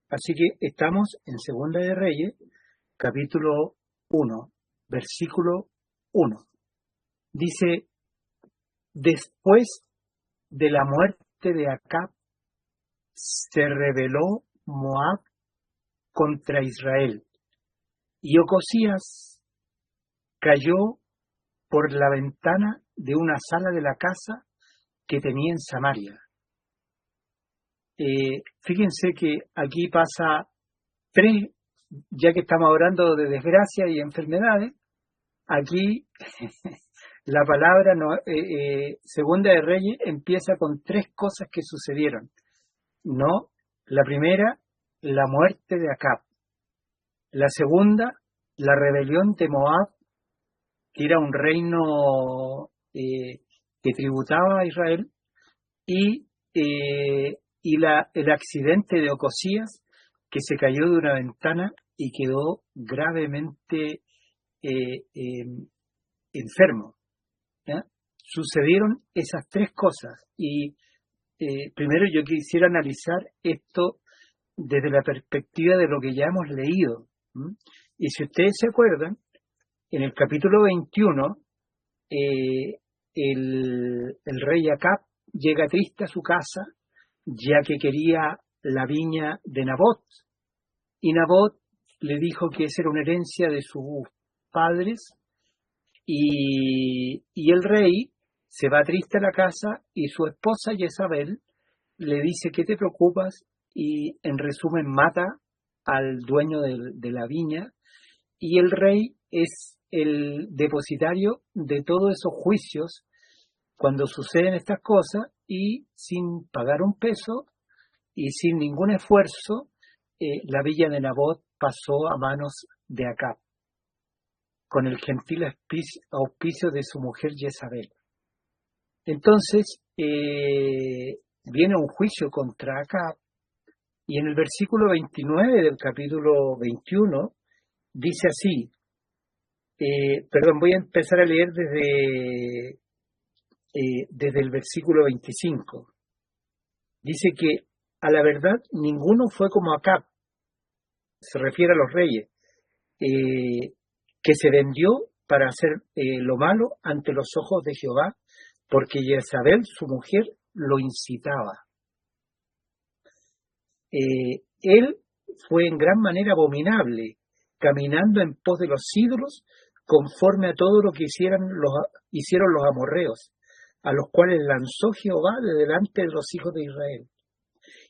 Así que estamos en Segunda de Reyes, capítulo 1, versículo 1. Dice, después de la muerte de Acab, se rebeló Moab contra Israel, y Ocosías cayó por la ventana de una sala de la casa que tenía en Samaria. Fíjense que aquí pasa tres, ya que estamos hablando de desgracia y enfermedades, aquí la palabra Segunda de Reyes empieza con tres cosas que sucedieron. No, la primera, la muerte de Acab. La segunda, la rebelión de Moab, que era un reino que tributaba a Israel, y el accidente de Ocosías, que se cayó de una ventana y quedó gravemente enfermo. ¿Ya? Sucedieron esas tres cosas y primero yo quisiera analizar esto desde la perspectiva de lo que ya hemos leído. Y si ustedes se acuerdan, en el capítulo 21, el rey Acab llega triste a su casa, ya que quería la viña de Nabot. Y Nabot le dijo que esa era una herencia de sus padres, y el rey se va triste a la casa y su esposa Jezabel le dice, ¿qué te preocupas? Y en resumen mata al dueño de la viña, y el rey es el depositario de todos esos juicios cuando suceden estas cosas, y sin pagar un peso y sin ningún esfuerzo, la villa de Nabot pasó a manos de Acab, con el gentil auspicio de su mujer Jezabel. Entonces, viene un juicio contra Acab, y en el versículo 29 del capítulo 21 dice así, voy a empezar a leer desde el versículo 25. Dice que a la verdad ninguno fue como Acab, se refiere a los reyes, que se vendió para hacer lo malo ante los ojos de Jehová, porque Jezabel, su mujer, lo incitaba. Él fue en gran manera abominable, caminando en pos de los ídolos, conforme a todo lo que hicieron los amorreos, a los cuales lanzó Jehová de delante de los hijos de Israel.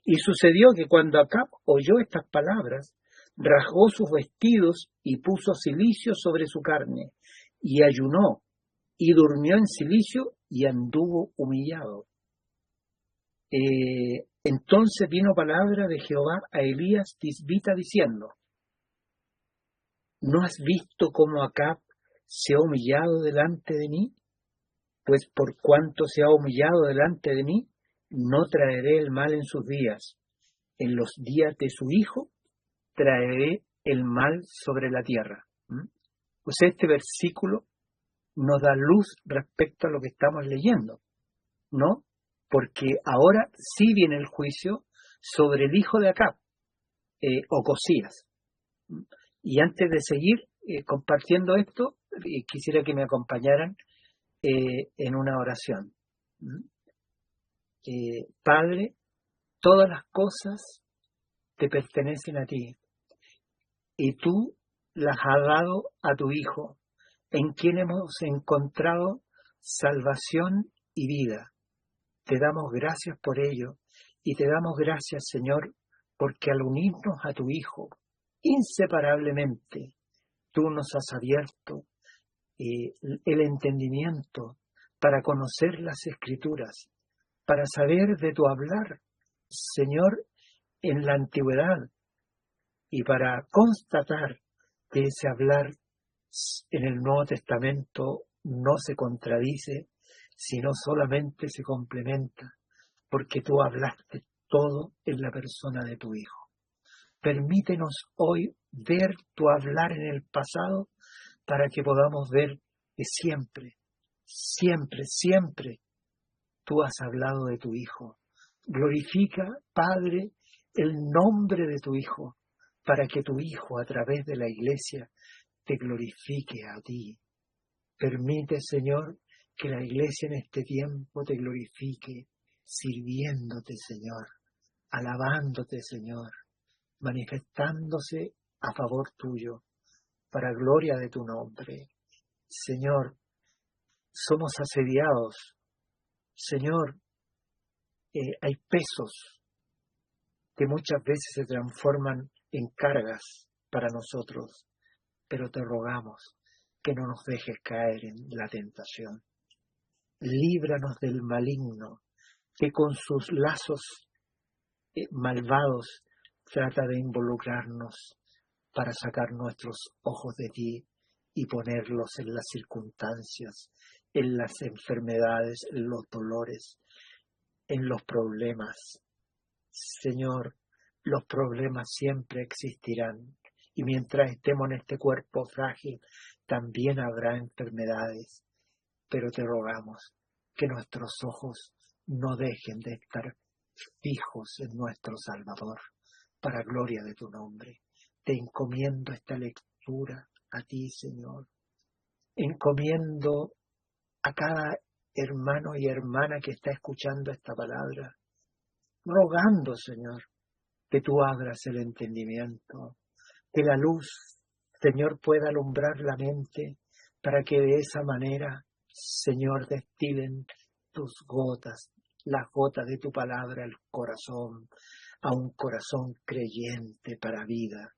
Y sucedió que cuando Acab oyó estas palabras, rasgó sus vestidos y puso cilicio sobre su carne, y ayunó, y durmió en cilicio, y anduvo humillado. Entonces vino palabra de Jehová a Elías Tisbita diciendo, ¿no has visto cómo Acab se ha humillado delante de mí? Pues por cuanto se ha humillado delante de mí, no traeré el mal en sus días. En los días de su hijo traeré el mal sobre la tierra. Pues este versículo nos da luz respecto a lo que estamos leyendo, ¿no? Porque ahora sí viene el juicio sobre el hijo de Acab, Ocosías. Y antes de seguir compartiendo esto, quisiera que me acompañaran en una oración. Padre, todas las cosas te pertenecen a ti, y tú las has dado a tu Hijo, en quien hemos encontrado salvación y vida. Te damos gracias por ello, y te damos gracias, Señor, porque al unirnos a tu Hijo, inseparablemente, tú nos has abierto el entendimiento para conocer las Escrituras, para saber de tu hablar, Señor, en la antigüedad, y para constatar que ese hablar en el Nuevo Testamento no se contradice, sino solamente se complementa, porque tú hablaste todo en la persona de tu Hijo. Permítenos hoy ver tu hablar en el pasado, para que podamos ver que siempre, siempre, siempre tú has hablado de tu Hijo. Glorifica, Padre, el nombre de tu Hijo, para que tu Hijo a través de la Iglesia te glorifique a ti. Permite, Señor, que la Iglesia en este tiempo te glorifique, sirviéndote, Señor, alabándote, Señor, manifestándose a favor tuyo, para gloria de tu nombre. Señor, somos asediados. Señor, hay pesos que muchas veces se transforman en cargas para nosotros, pero te rogamos que no nos dejes caer en la tentación. Líbranos del maligno, que con sus lazos malvados trata de involucrarnos para sacar nuestros ojos de ti y ponerlos en las circunstancias, en las enfermedades, en los dolores, en los problemas. Señor, los problemas siempre existirán y mientras estemos en este cuerpo frágil, también habrá enfermedades, pero te rogamos que nuestros ojos no dejen de estar fijos en nuestro Salvador, para gloria de tu nombre. Te encomiendo esta lectura a ti, Señor. Encomiendo a cada hermano y hermana que está escuchando esta palabra, rogando, Señor, que tú abras el entendimiento, que la luz, Señor, pueda alumbrar la mente, para que de esa manera, Señor, destilen tus gotas, las gotas de tu palabra al corazón, a un corazón creyente para vida.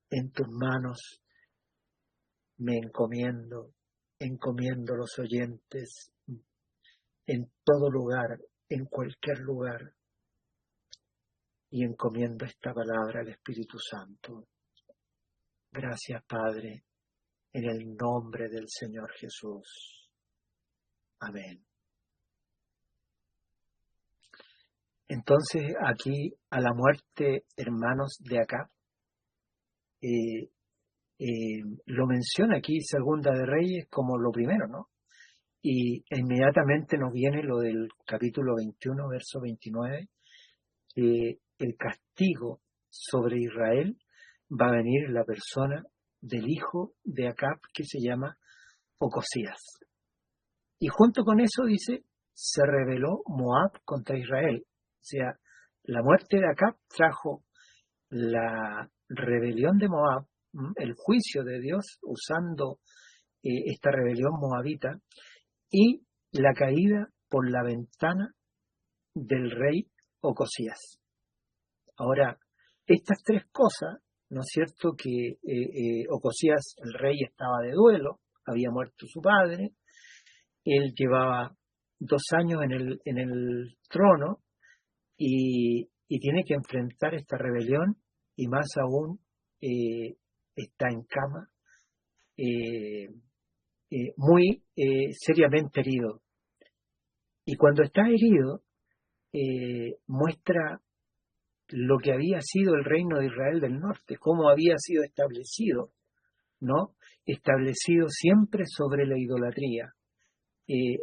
En tus manos me encomiendo los oyentes en todo lugar, en cualquier lugar, y encomiendo esta palabra al Espíritu Santo. Gracias, Padre, en el nombre del Señor Jesús. Amén. Entonces, aquí a la muerte, hermanos, de acá, lo menciona aquí Segunda de Reyes como lo primero, ¿no? Y inmediatamente nos viene lo del capítulo 21, verso 29, que el castigo sobre Israel va a venir en la persona del hijo de Acab, que se llama Ocosías. Y junto con eso dice, se rebeló Moab contra Israel. O sea, la muerte de Acab trajo la rebelión de Moab, el juicio de Dios usando esta rebelión moabita, y la caída por la ventana del rey Ocosías. Ahora, estas tres cosas, ¿no es cierto? Que Ocosías, el rey, estaba de duelo, había muerto su padre, él llevaba 2 años en el trono y tiene que enfrentar esta rebelión, y más aún está en cama, muy seriamente herido. Y cuando está herido, muestra lo que había sido el reino de Israel del norte, cómo había sido establecido, ¿no? Establecido siempre sobre la idolatría,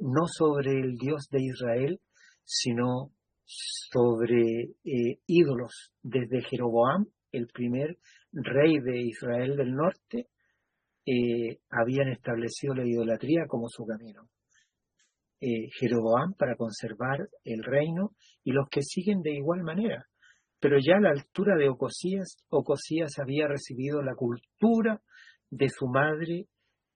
no sobre el Dios de Israel, sino sobre ídolos. Desde Jeroboam, el primer rey de Israel del norte, habían establecido la idolatría como su camino. Jeroboam para conservar el reino, y los que siguen de igual manera. Pero ya a la altura de Ocosías había recibido la cultura de su madre,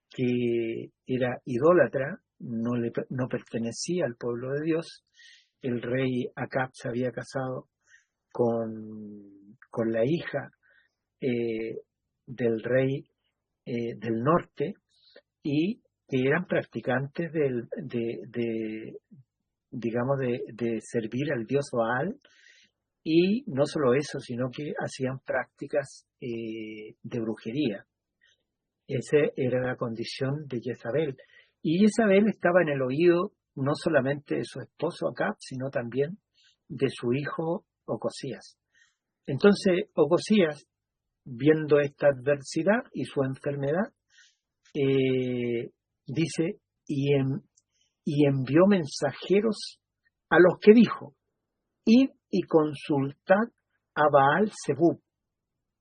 que era idólatra, no pertenecía al pueblo de Dios. El rey Acab se había casado con la hija del rey del norte, y que eran practicantes de servir al dios Baal. Y no solo eso, sino que hacían prácticas de brujería. Esa era la condición de Jezabel. Y Jezabel estaba en el oído no solamente de su esposo Acab, sino también de su hijo Ocosías. Entonces, Ocosías, viendo esta adversidad y su enfermedad, dice, y envió mensajeros a los que dijo, id y consultad a Baal Zebub,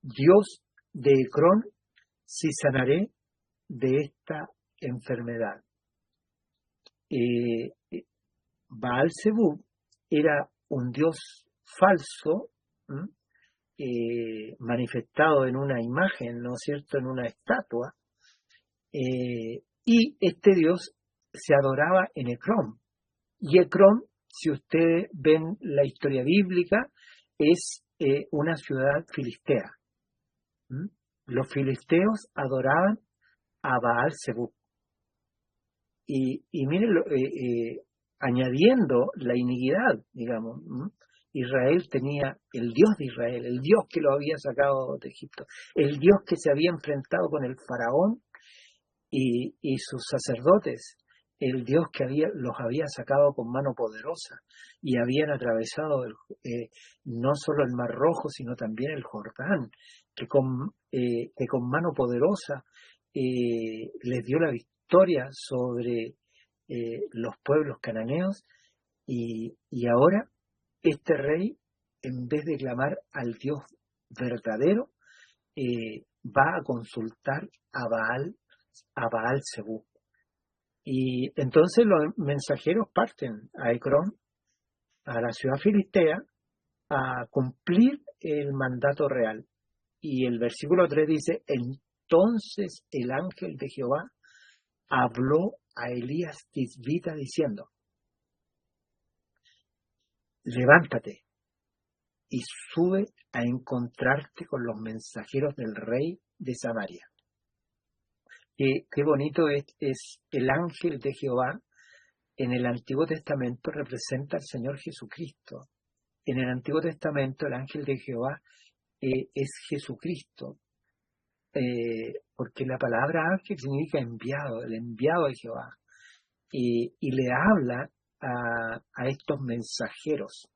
Dios de Ecrón, si sanaré de esta enfermedad. Baal Zebub era un dios falso, manifestado en una imagen, ¿no es cierto?, en una estatua, y este dios se adoraba en Ecrón. Y Ecrón, si ustedes ven la historia bíblica, es una ciudad filistea. Los filisteos adoraban a Baal Zebub. Y miren, añadiendo la iniquidad, digamos, Israel tenía el Dios de Israel, el Dios que lo había sacado de Egipto, el Dios que se había enfrentado con el faraón y sus sacerdotes, el Dios que los había sacado con mano poderosa y habían atravesado no solo el Mar Rojo, sino también el Jordán, que con mano poderosa les dio la victoria sobre los pueblos cananeos, y ahora este rey, en vez de clamar al Dios verdadero, va a consultar a Baal Zebub. Y entonces los mensajeros parten a Ecrón, a la ciudad filistea, a cumplir el mandato real. Y el versículo 3 dice: entonces el ángel de Jehová habló a Elías Tisbita diciendo: levántate y sube a encontrarte con los mensajeros del rey de Samaria. Qué bonito es el ángel de Jehová. En el Antiguo Testamento representa al Señor Jesucristo. En el Antiguo Testamento el ángel de Jehová es Jesucristo, porque la palabra ángel significa enviado, el enviado de Jehová, y le habla a estos mensajeros.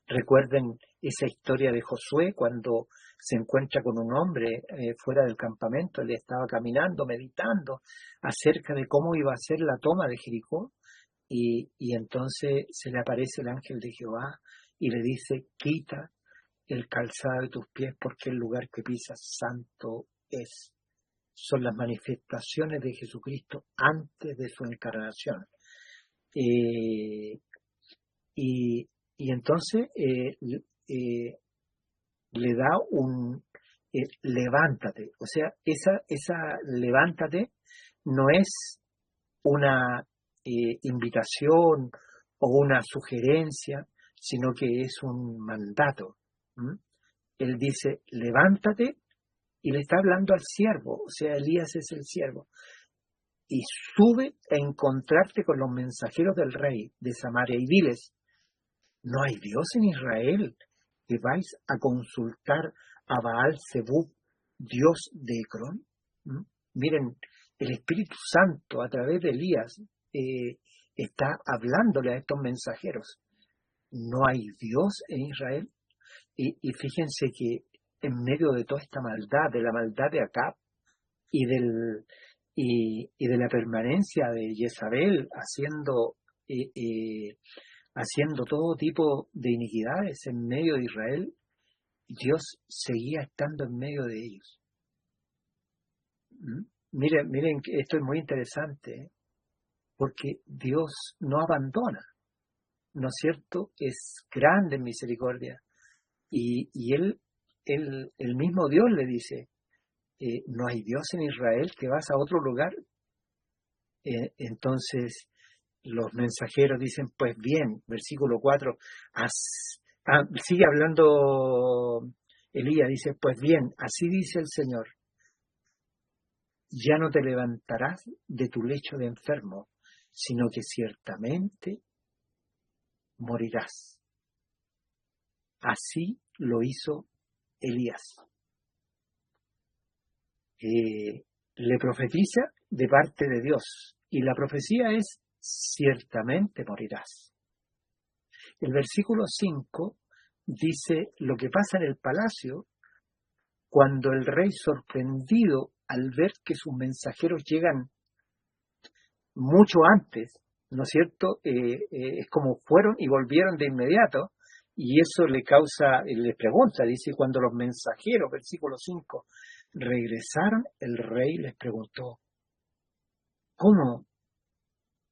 Recuerden esa historia de Josué cuando se encuentra con un hombre fuera del campamento. Él estaba caminando, meditando acerca de cómo iba a ser la toma de Jericó, y entonces se le aparece el ángel de Jehová y le dice: quita el calzado de tus pies, porque el lugar que pisas santo es. Son las manifestaciones de Jesucristo antes de su encarnación. Y entonces le da un levántate. O sea, esa levántate no es una invitación o una sugerencia, sino que es un mandato. Él dice: levántate, y le está hablando al siervo, o sea, Elías es el siervo, y sube a encontrarte con los mensajeros del rey de Samaria y diles: ¿no hay Dios en Israel que vais a consultar a Baal Zebub, Dios de Ecrón? Miren, el Espíritu Santo a través de Elías está hablándole a estos mensajeros. ¿No hay Dios en Israel? Y fíjense que en medio de toda esta maldad, de la maldad de Acab y de la permanencia de Jezabel haciendo todo tipo de iniquidades en medio de Israel, Dios seguía estando en medio de ellos. Miren, esto es muy interesante, porque Dios no abandona, ¿no es cierto? Es grande en misericordia, y el mismo Dios le dice: ¿no hay Dios en Israel que vas a otro lugar? Entonces los mensajeros dicen: pues bien, versículo 4, sigue hablando Elías, dice: pues bien, así dice el Señor, ya no te levantarás de tu lecho de enfermo, sino que ciertamente morirás. Así lo hizo Elías. Le profetiza de parte de Dios, y la profecía es: ciertamente morirás. El versículo 5 dice lo que pasa en el palacio cuando el rey, sorprendido al ver que sus mensajeros llegan mucho antes, ¿no es cierto? Es como fueron y volvieron de inmediato, Y eso le causa, le pregunta, dice, cuando los mensajeros, versículo 5, regresaron, el rey les preguntó, ¿cómo?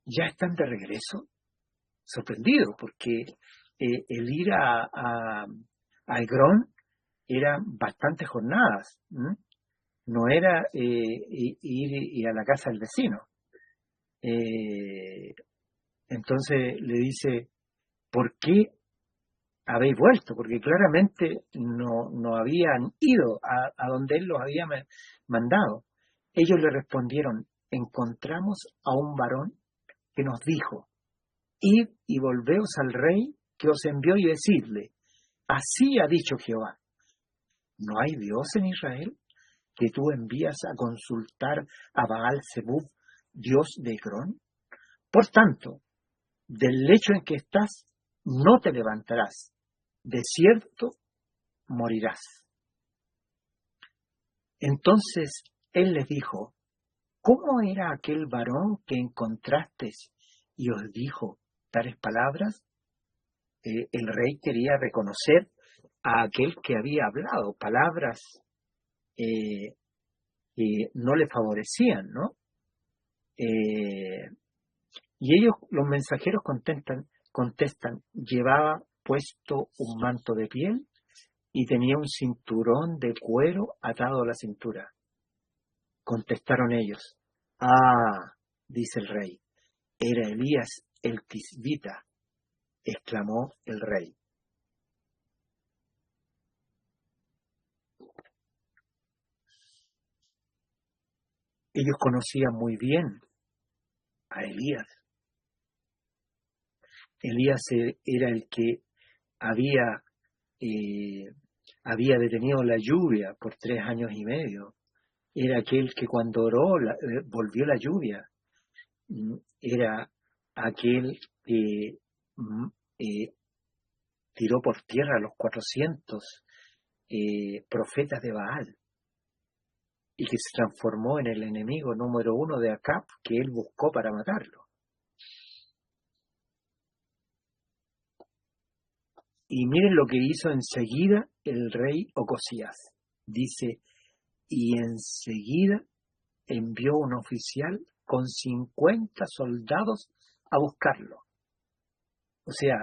¿Ya están de regreso? Sorprendido, porque el ir a Hebrón eran bastantes jornadas, ¿m? No era ir a la casa del vecino. Entonces le dice, ¿por qué habéis vuelto? Porque claramente no habían ido a donde él los había mandado. Ellos le respondieron, encontramos a un varón que nos dijo, id y volveos al rey que os envió y decidle, así ha dicho Jehová, ¿no hay Dios en Israel que tú envías a consultar a Baal Zebub, Dios de Ecrón? Por tanto, del lecho en que estás, no te levantarás, de cierto morirás. Entonces él les dijo, ¿cómo era aquel varón que encontrasteis y os dijo tales palabras? El rey quería reconocer a aquel que había hablado palabras que no le favorecían, ¿no? Y ellos, los mensajeros, contestan, llevaba puesto un manto de piel y tenía un cinturón de cuero atado a la cintura. Contestaron ellos, dice el rey, era Elías el Tisbita, exclamó el rey. Ellos conocían muy bien a Elías. Elías era el que había detenido la lluvia por 3 años y medio. Era aquel que cuando oró volvió la lluvia. Era aquel que tiró por tierra a los 400 profetas de Baal y que se transformó en el enemigo número 1 de Acab que él buscó para matarlo. Y miren lo que hizo enseguida el rey Ocosías. Dice, y enseguida envió un oficial con 50 soldados a buscarlo. O sea,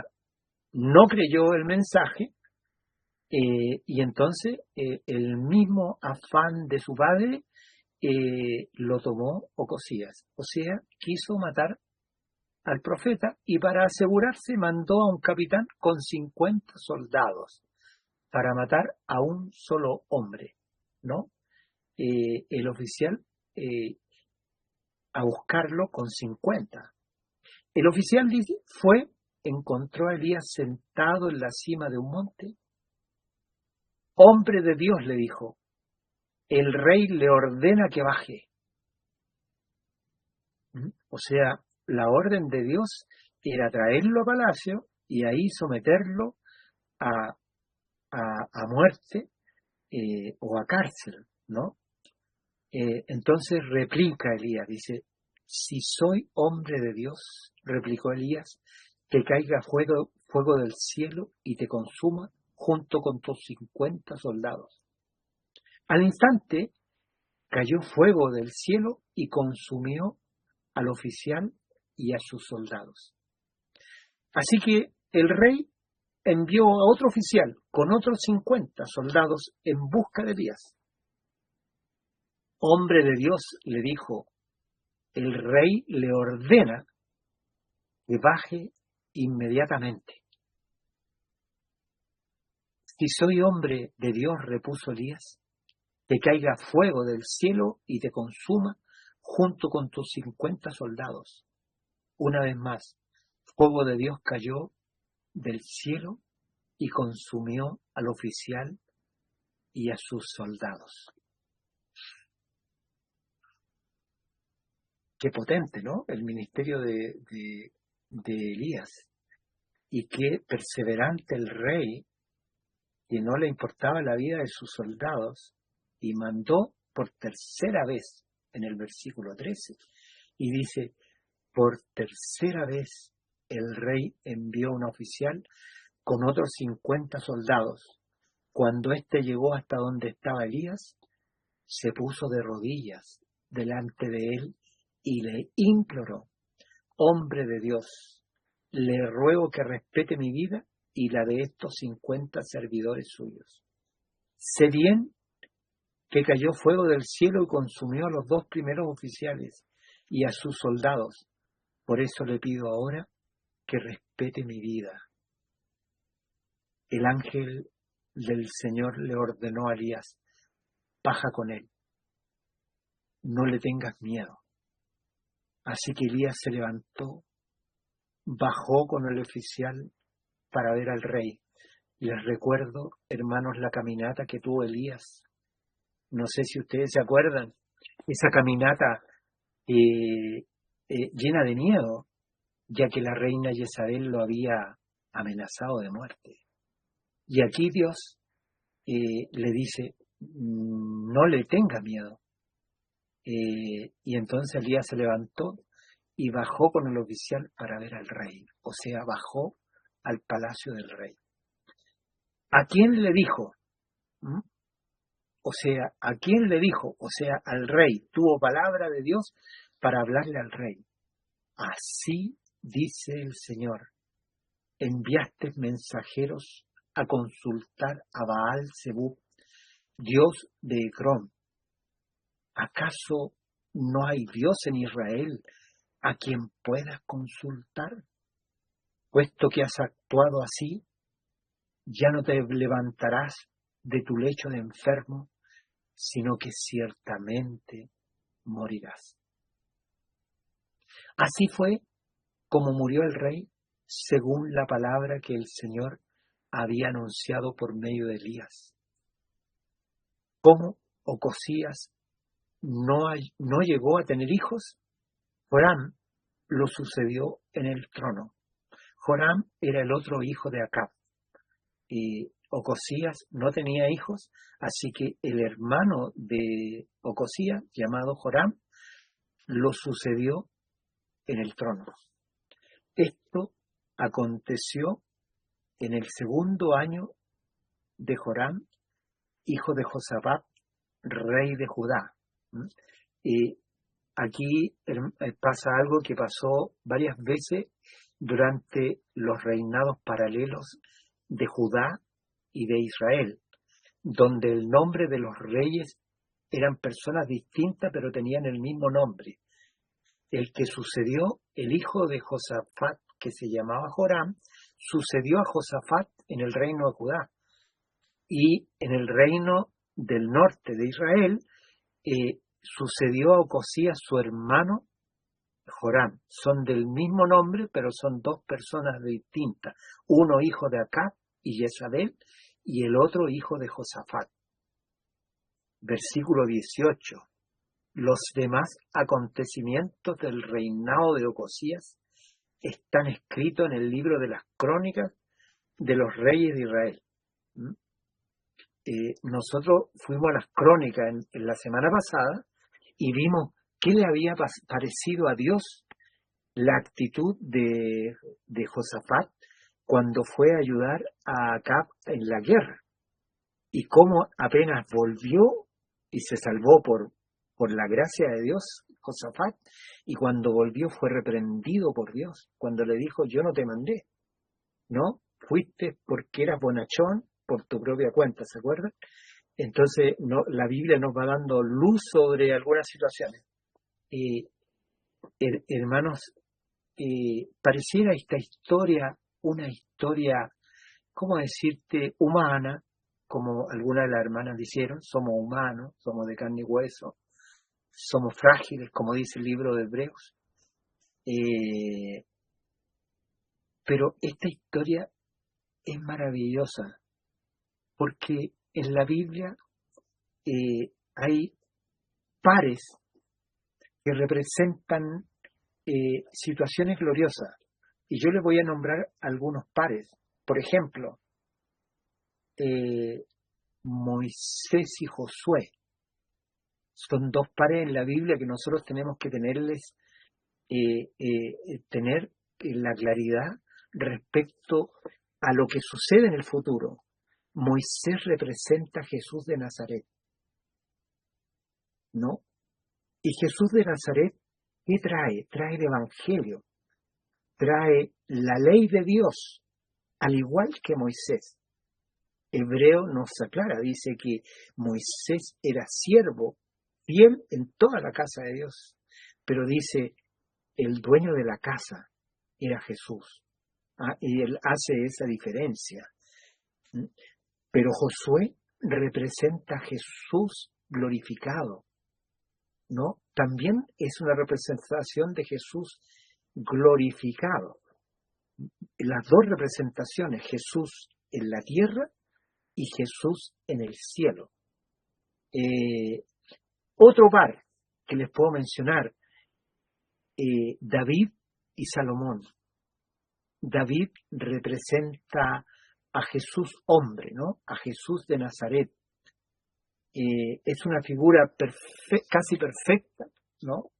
no creyó el mensaje y entonces el mismo afán de su padre lo tomó Ocosías. O sea, quiso matar al profeta y para asegurarse mandó a un capitán con 50 soldados para matar a un solo hombre, ¿no? El oficial a buscarlo con 50. El oficial fue, encontró a Elías sentado en la cima de un monte. Hombre de Dios, le dijo, el rey le ordena que baje. O sea, la orden de Dios era traerlo a palacio y ahí someterlo a muerte o a cárcel, ¿no? Entonces replica Elías, dice, si soy hombre de Dios, replicó Elías, que caiga fuego del cielo y te consuma junto con tus 50 soldados. Al instante cayó fuego del cielo y consumió al oficial y a sus soldados. Así que el rey envió a otro oficial con otros 50 soldados en busca de Elías. Hombre de Dios, le dijo, el rey le ordena que baje inmediatamente. Si soy hombre de Dios, repuso Elías, que caiga fuego del cielo y te consuma junto con tus 50 soldados. Una vez más, fuego de Dios cayó del cielo y consumió al oficial y a sus soldados. Qué potente, ¿no? El ministerio de Elías. Y qué perseverante el rey, que no le importaba la vida de sus soldados, y mandó por tercera vez, en el versículo 13, y dice, por tercera vez el rey envió un oficial con otros 50 soldados. Cuando éste llegó hasta donde estaba Elías, se puso de rodillas delante de él y le imploró: hombre de Dios, le ruego que respete mi vida y la de estos 50 servidores suyos. Sé bien que cayó fuego del cielo y consumió a los 2 primeros oficiales y a sus soldados. Por eso le pido ahora que respete mi vida. El ángel del Señor le ordenó a Elías: baja con él, no le tengas miedo. Así que Elías se levantó, bajó con el oficial para ver al rey. Les recuerdo, hermanos, la caminata que tuvo Elías. No sé si ustedes se acuerdan, esa caminata llena de miedo, ya que la reina Jezabel lo había amenazado de muerte. Y aquí Dios le dice: no le tenga miedo. Y entonces Elías se levantó y bajó con el oficial para ver al rey, o sea, bajó al palacio del rey. ¿A quién le dijo? ¿Mm? O sea, ¿a quién le dijo? O sea, al rey. Tuvo palabra de Dios para hablarle al rey. Así dice el Señor: enviaste mensajeros a consultar a Baal-Zebub, dios de Ecrón. ¿Acaso no hay Dios en Israel a quien puedas consultar? Puesto que has actuado así, ya no te levantarás de tu lecho de enfermo, sino que ciertamente morirás. Así fue como murió el rey, según la palabra que el Señor había anunciado por medio de Elías. ¿Cómo Ocosías no llegó a tener hijos? Joram lo sucedió en el trono. Joram era el otro hijo de Acab. Y Ocosías no tenía hijos, así que el hermano de Ocosías, llamado Joram, lo sucedió en el trono. Esto aconteció en el segundo año de Joram, hijo de Josafat, rey de Judá. Y aquí pasa algo que pasó varias veces durante los reinados paralelos de Judá y de Israel, donde el nombre de los reyes eran personas distintas pero tenían el mismo nombre. El que sucedió, el hijo de Josafat, que se llamaba Joram, sucedió a Josafat en el reino de Judá. Y en el reino del norte de Israel sucedió a Ocosías su hermano Joram. Son del mismo nombre, pero son 2 personas distintas. Uno hijo de Acab y Jezabel, y el otro hijo de Josafat. Versículo 18. Los demás acontecimientos del reinado de Ocosías están escritos en el libro de las crónicas de los reyes de Israel. Nosotros fuimos a las crónicas en la semana pasada y vimos qué le había parecido a Dios la actitud de Josafat cuando fue a ayudar a Acab en la guerra, y cómo apenas volvió y se salvó por la gracia de Dios, Josafat, y cuando volvió fue reprendido por Dios, cuando le dijo: yo no te mandé, ¿no? Fuiste porque eras bonachón por tu propia cuenta, ¿se acuerdan? Entonces la Biblia nos va dando luz sobre algunas situaciones. Hermanos, pareciera esta historia una historia, ¿cómo decirte?, humana, como algunas de las hermanas dijeron: somos humanos, somos de carne y hueso, somos frágiles, como dice el libro de Hebreos. Pero esta historia es maravillosa, porque en la Biblia hay pares que representan situaciones gloriosas, y yo les voy a nombrar algunos pares. Por ejemplo, Moisés y Josué son 2 pares en la Biblia que nosotros tenemos que tener la claridad respecto a lo que sucede en el futuro, Moisés representa a Jesús de Nazaret, ¿no? Y Jesús de Nazaret, ¿qué trae? Trae el Evangelio, trae la ley de Dios, al igual que Moisés. Hebreo nos aclara, dice que Moisés era siervo, fiel en toda la casa de Dios, pero dice, el dueño de la casa era Jesús. Y él hace esa diferencia. Pero Josué representa a Jesús glorificado, ¿no? También es una representación de Jesús glorificado. Las dos representaciones, Jesús en la tierra y Jesús en el cielo. Otro par que les puedo mencionar, David y Salomón. David representa a Jesús hombre, ¿no? A Jesús de Nazaret. Es una figura casi perfecta, ¿no?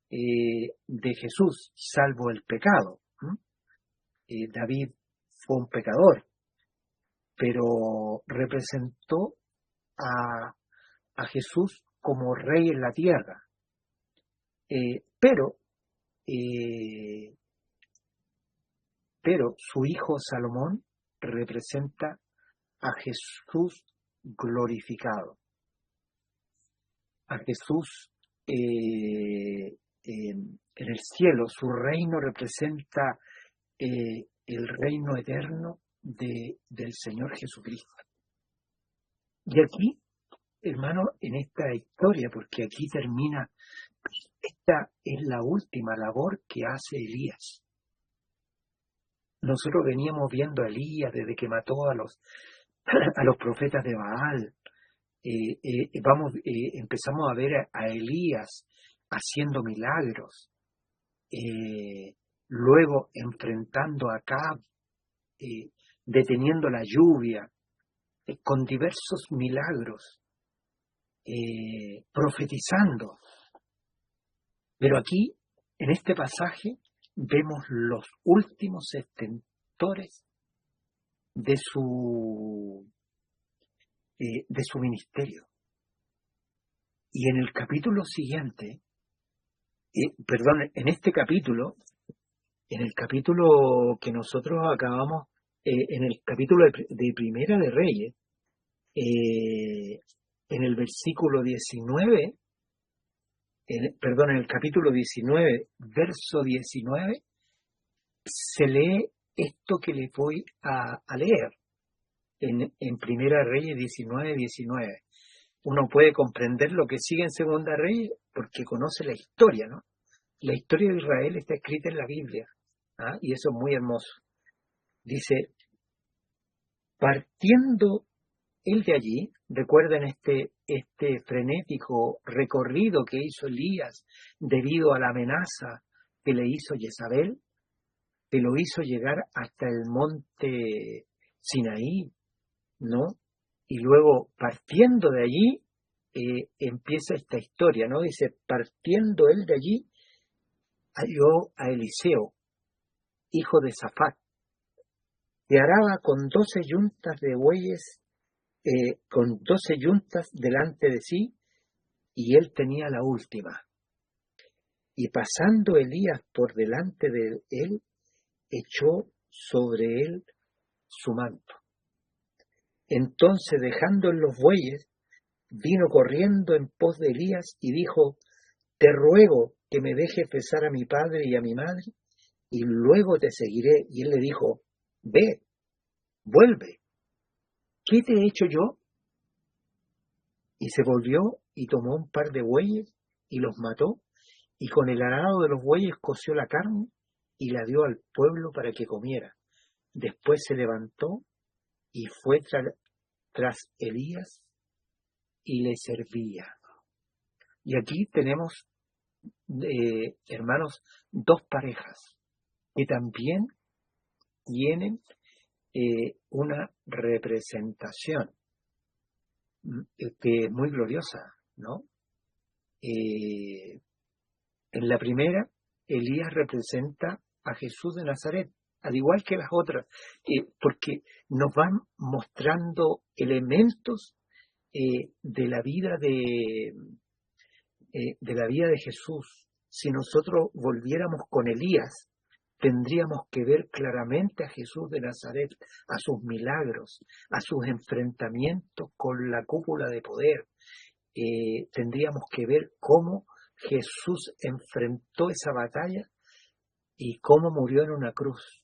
De Jesús, salvo el pecado. David fue un pecador, pero representó a Jesús como rey en la tierra. Pero su hijo Salomón representa a Jesús glorificado, a Jesús en el cielo. Su reino representa el reino eterno del Señor Jesucristo. Y aquí, hermano, en esta historia, porque aquí termina, esta es la última labor que hace Elías. Nosotros veníamos viendo a Elías desde que mató a los profetas de Baal. Empezamos a ver a Elías haciendo milagros, luego enfrentando a Acab, deteniendo la lluvia, con diversos milagros, profetizando. Pero aquí, en este pasaje, vemos los últimos estentores de su ministerio. Y en el capítulo siguiente, en este capítulo, en el capítulo que nosotros acabamos, en el capítulo de Primera de Reyes, en el versículo 19, en el capítulo 19, verso 19, se lee esto que les voy a leer en Primera Reyes 19. Uno puede comprender lo que sigue en Segunda Reyes porque conoce la historia, ¿no? La historia de Israel está escrita en la Biblia, y eso es muy hermoso. Dice, partiendo él de allí, recuerden este frenético recorrido que hizo Elías debido a la amenaza que le hizo Jezabel, que lo hizo llegar hasta el monte Sinaí, ¿no? Y luego, partiendo de allí, empieza esta historia, ¿no? Dice, partiendo él de allí, halló a Eliseo, hijo de Safat, que araba con 12 yuntas de bueyes, con 12 yuntas delante de sí, y él tenía la última. Y pasando Elías por delante de él, echó sobre él su manto. Entonces, dejando en los bueyes, vino corriendo en pos de Elías y dijo, te ruego que me dejes besar a mi padre y a mi madre, y luego te seguiré. Y él le dijo, ve, vuelve, ¿qué te he hecho yo? Y se volvió y tomó un par de bueyes y los mató, y con el arado de los bueyes coció la carne y la dio al pueblo para que comiera. Después se levantó y fue tras Elías y le servía. Y aquí tenemos, hermanos, dos parejas que también tienen una representación que es muy gloriosa, ¿no? En la primera, Elías representa a Jesús de Nazaret, al igual que las otras, porque nos van mostrando elementos de la vida de la vida de Jesús. Si nosotros volviéramos con Elías, tendríamos que ver claramente a Jesús de Nazaret, a sus milagros, a sus enfrentamientos con la cúpula de poder. Tendríamos que ver cómo Jesús enfrentó esa batalla y cómo murió en una cruz.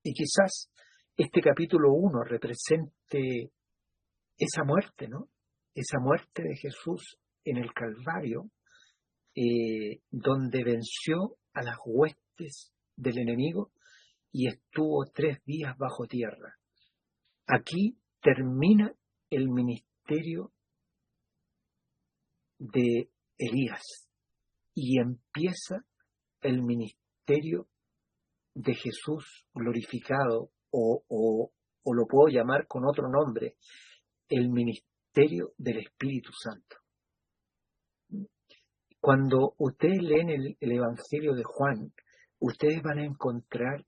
Y quizás este capítulo 1 represente esa muerte, ¿no? Esa muerte de Jesús en el Calvario, donde venció a las huestes del enemigo y estuvo 3 días bajo tierra. Aquí termina el ministerio de Elías y empieza el ministerio de Jesús glorificado, o lo puedo llamar con otro nombre, el ministerio del Espíritu Santo. Cuando ustedes leen el Evangelio de Juan, ustedes van a encontrar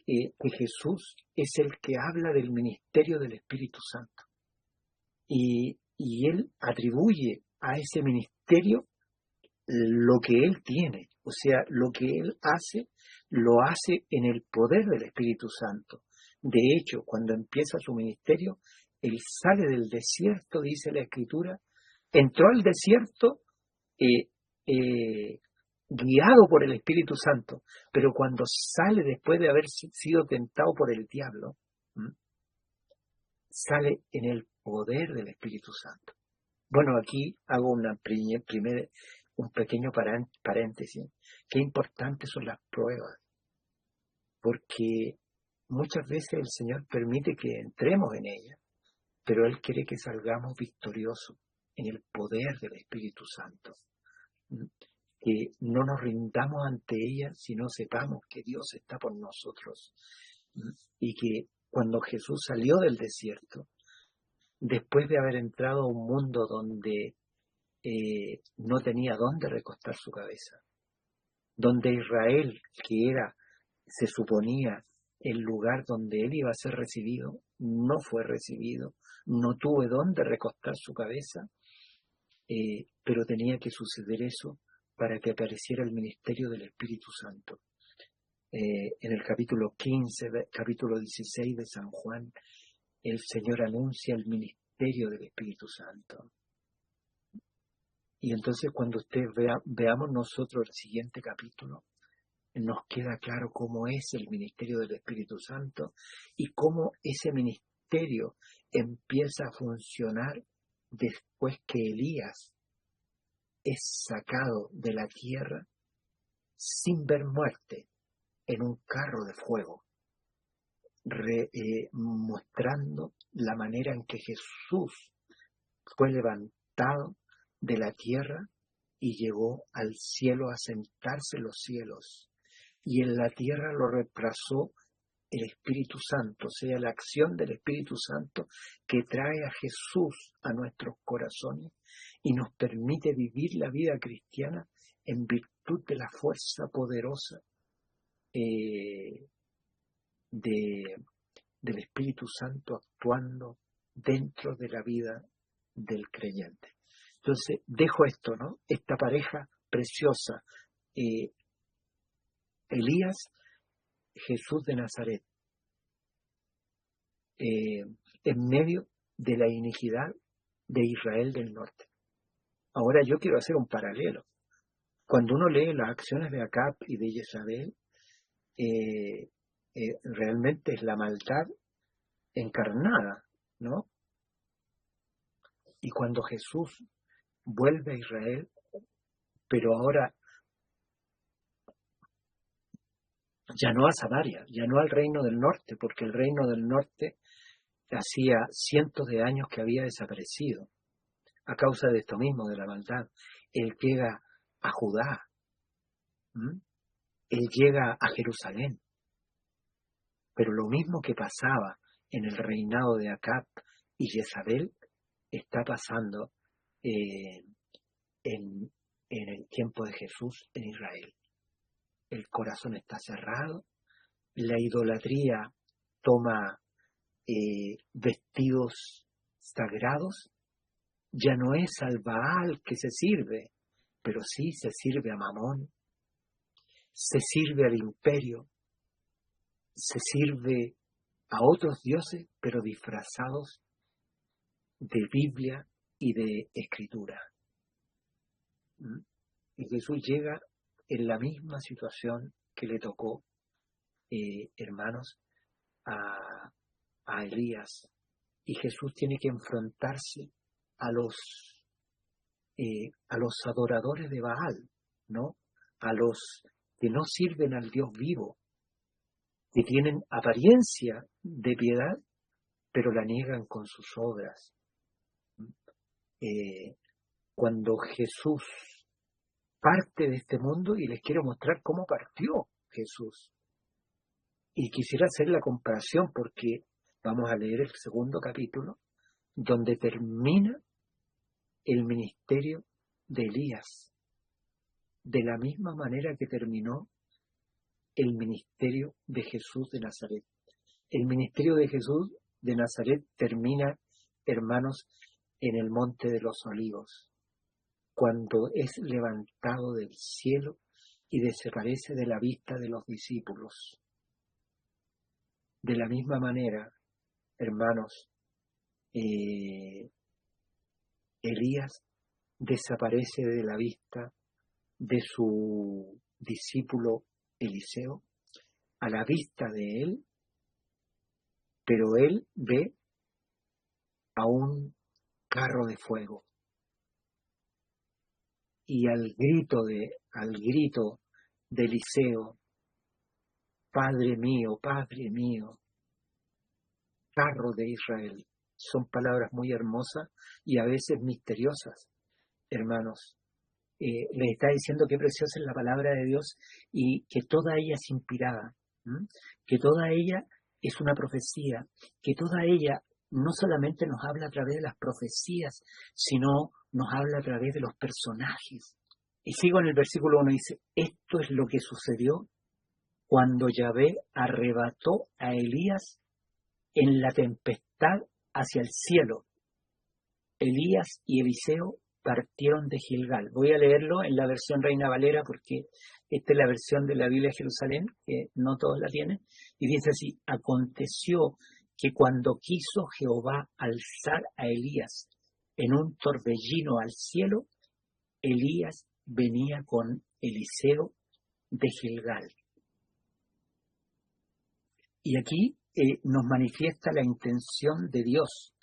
que Jesús es el que habla del ministerio del Espíritu Santo. Y él atribuye a ese ministerio lo que él tiene, o sea, lo que él hace, lo hace en el poder del Espíritu Santo. De hecho, cuando empieza su ministerio, él sale del desierto, dice la Escritura, entró al desierto guiado por el Espíritu Santo, pero cuando sale después de haber sido tentado por el diablo, sale en el poder del Espíritu Santo. Bueno, aquí hago un pequeño paréntesis. Qué importantes son las pruebas, porque muchas veces el Señor permite que entremos en ellas, pero Él quiere que salgamos victoriosos en el poder del Espíritu Santo. Que no nos rindamos ante ella, sino sepamos que Dios está por nosotros. Y que cuando Jesús salió del desierto, después de haber entrado a un mundo donde no tenía dónde recostar su cabeza, donde Israel, que era, se suponía, el lugar donde él iba a ser recibido, no fue recibido, no tuvo dónde recostar su cabeza, pero tenía que suceder eso para que apareciera el ministerio del Espíritu Santo. En el capítulo 15, capítulo 16 de San Juan, el Señor anuncia el ministerio del Espíritu Santo. Y entonces cuando ustedes veamos nosotros el siguiente capítulo, nos queda claro cómo es el ministerio del Espíritu Santo y cómo ese ministerio empieza a funcionar después que Elías es sacado de la tierra sin ver muerte en un carro de fuego, mostrando la manera en que Jesús fue levantado de la tierra y llegó al cielo a sentarse en los cielos, y en la tierra lo reemplazó el Espíritu Santo, o sea, la acción del Espíritu Santo que trae a Jesús a nuestros corazones y nos permite vivir la vida cristiana en virtud de la fuerza poderosa del Espíritu Santo actuando dentro de la vida del creyente. Entonces, dejo esto, ¿no? Esta pareja preciosa, Elías, Jesús de Nazaret, en medio de la iniquidad de Israel del norte. Ahora yo quiero hacer un paralelo. Cuando uno lee las acciones de Acab y de Jezabel, realmente es la maldad encarnada, ¿no? Y cuando Jesús vuelve a Israel, pero ahora ya no a Samaria, ya no al reino del norte, porque el reino del norte hacía cientos de años que había desaparecido a causa de esto mismo, de la maldad. Él llega a Judá, él llega a Jerusalén, pero lo mismo que pasaba en el reinado de Acab y Jezabel está pasando en el tiempo de Jesús en Israel. El corazón está cerrado, la idolatría toma vestidos sagrados, ya no es al Baal que se sirve, pero sí se sirve a Mamón, se sirve al imperio, se sirve a otros dioses, pero disfrazados de Biblia y de Escritura. ¿Mm? Y Jesús llega en la misma situación que le tocó, hermanos, a Elías. Y Jesús tiene que enfrentarse a los adoradores de Baal, ¿no? A los que no sirven al Dios vivo, que tienen apariencia de piedad, pero la niegan con sus obras. Cuando Jesús parte de este mundo, y les quiero mostrar cómo partió Jesús, y quisiera hacer la comparación porque vamos a leer el segundo capítulo, donde termina el ministerio de Elías, de la misma manera que terminó el ministerio de Jesús de Nazaret. El ministerio de Jesús de Nazaret termina, hermanos, en el Monte de los Olivos, cuando es levantado del cielo y desaparece de la vista de los discípulos. De la misma manera, hermanos, Elías desaparece de la vista de su discípulo Eliseo, a la vista de él, pero él ve a un carro de fuego, y al grito de Eliseo, Padre mío, carro de Israel. Son palabras muy hermosas y a veces misteriosas, hermanos. Les está diciendo qué preciosa es la palabra de Dios y que toda ella es inspirada, que toda ella es una profecía, que toda ella no solamente nos habla a través de las profecías, sino nos habla a través de los personajes. Y sigo en el versículo 1, dice, esto es lo que sucedió cuando Yahvé arrebató a Elías en la tempestad hacia el cielo. Elías y Eliseo partieron de Gilgal. Voy a leerlo en la versión Reina Valera porque esta es la versión de la Biblia de Jerusalén, que no todos la tienen, y dice así, aconteció que cuando quiso Jehová alzar a Elías en un torbellino al cielo, Elías venía con Eliseo de Gilgal. Y aquí nos manifiesta la intención de Dios.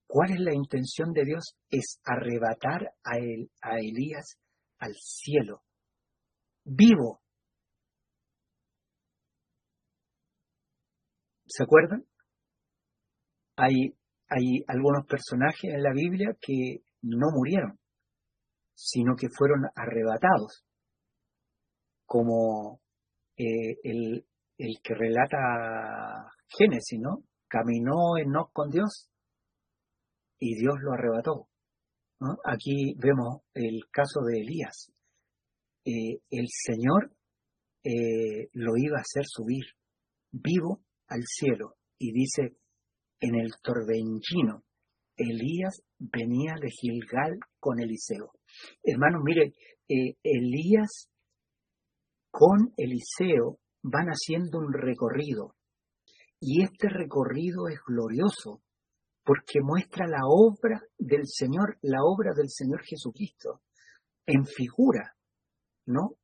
¿Cuál es la intención de Dios? Es arrebatar a Elías al cielo, vivo. ¿Se acuerdan? Hay algunos personajes en la Biblia que no murieron, sino que fueron arrebatados, como el que relata Génesis, ¿no? Caminó Enoc con Dios y Dios lo arrebató, ¿no? Aquí vemos el caso de Elías. El Señor lo iba a hacer subir vivo al cielo, y dice, en el torbellino, Elías venía de Gilgal con Eliseo. Hermanos, mire, Elías con Eliseo van haciendo un recorrido, y este recorrido es glorioso, porque muestra la obra del Señor Jesucristo, en figura, ¿no?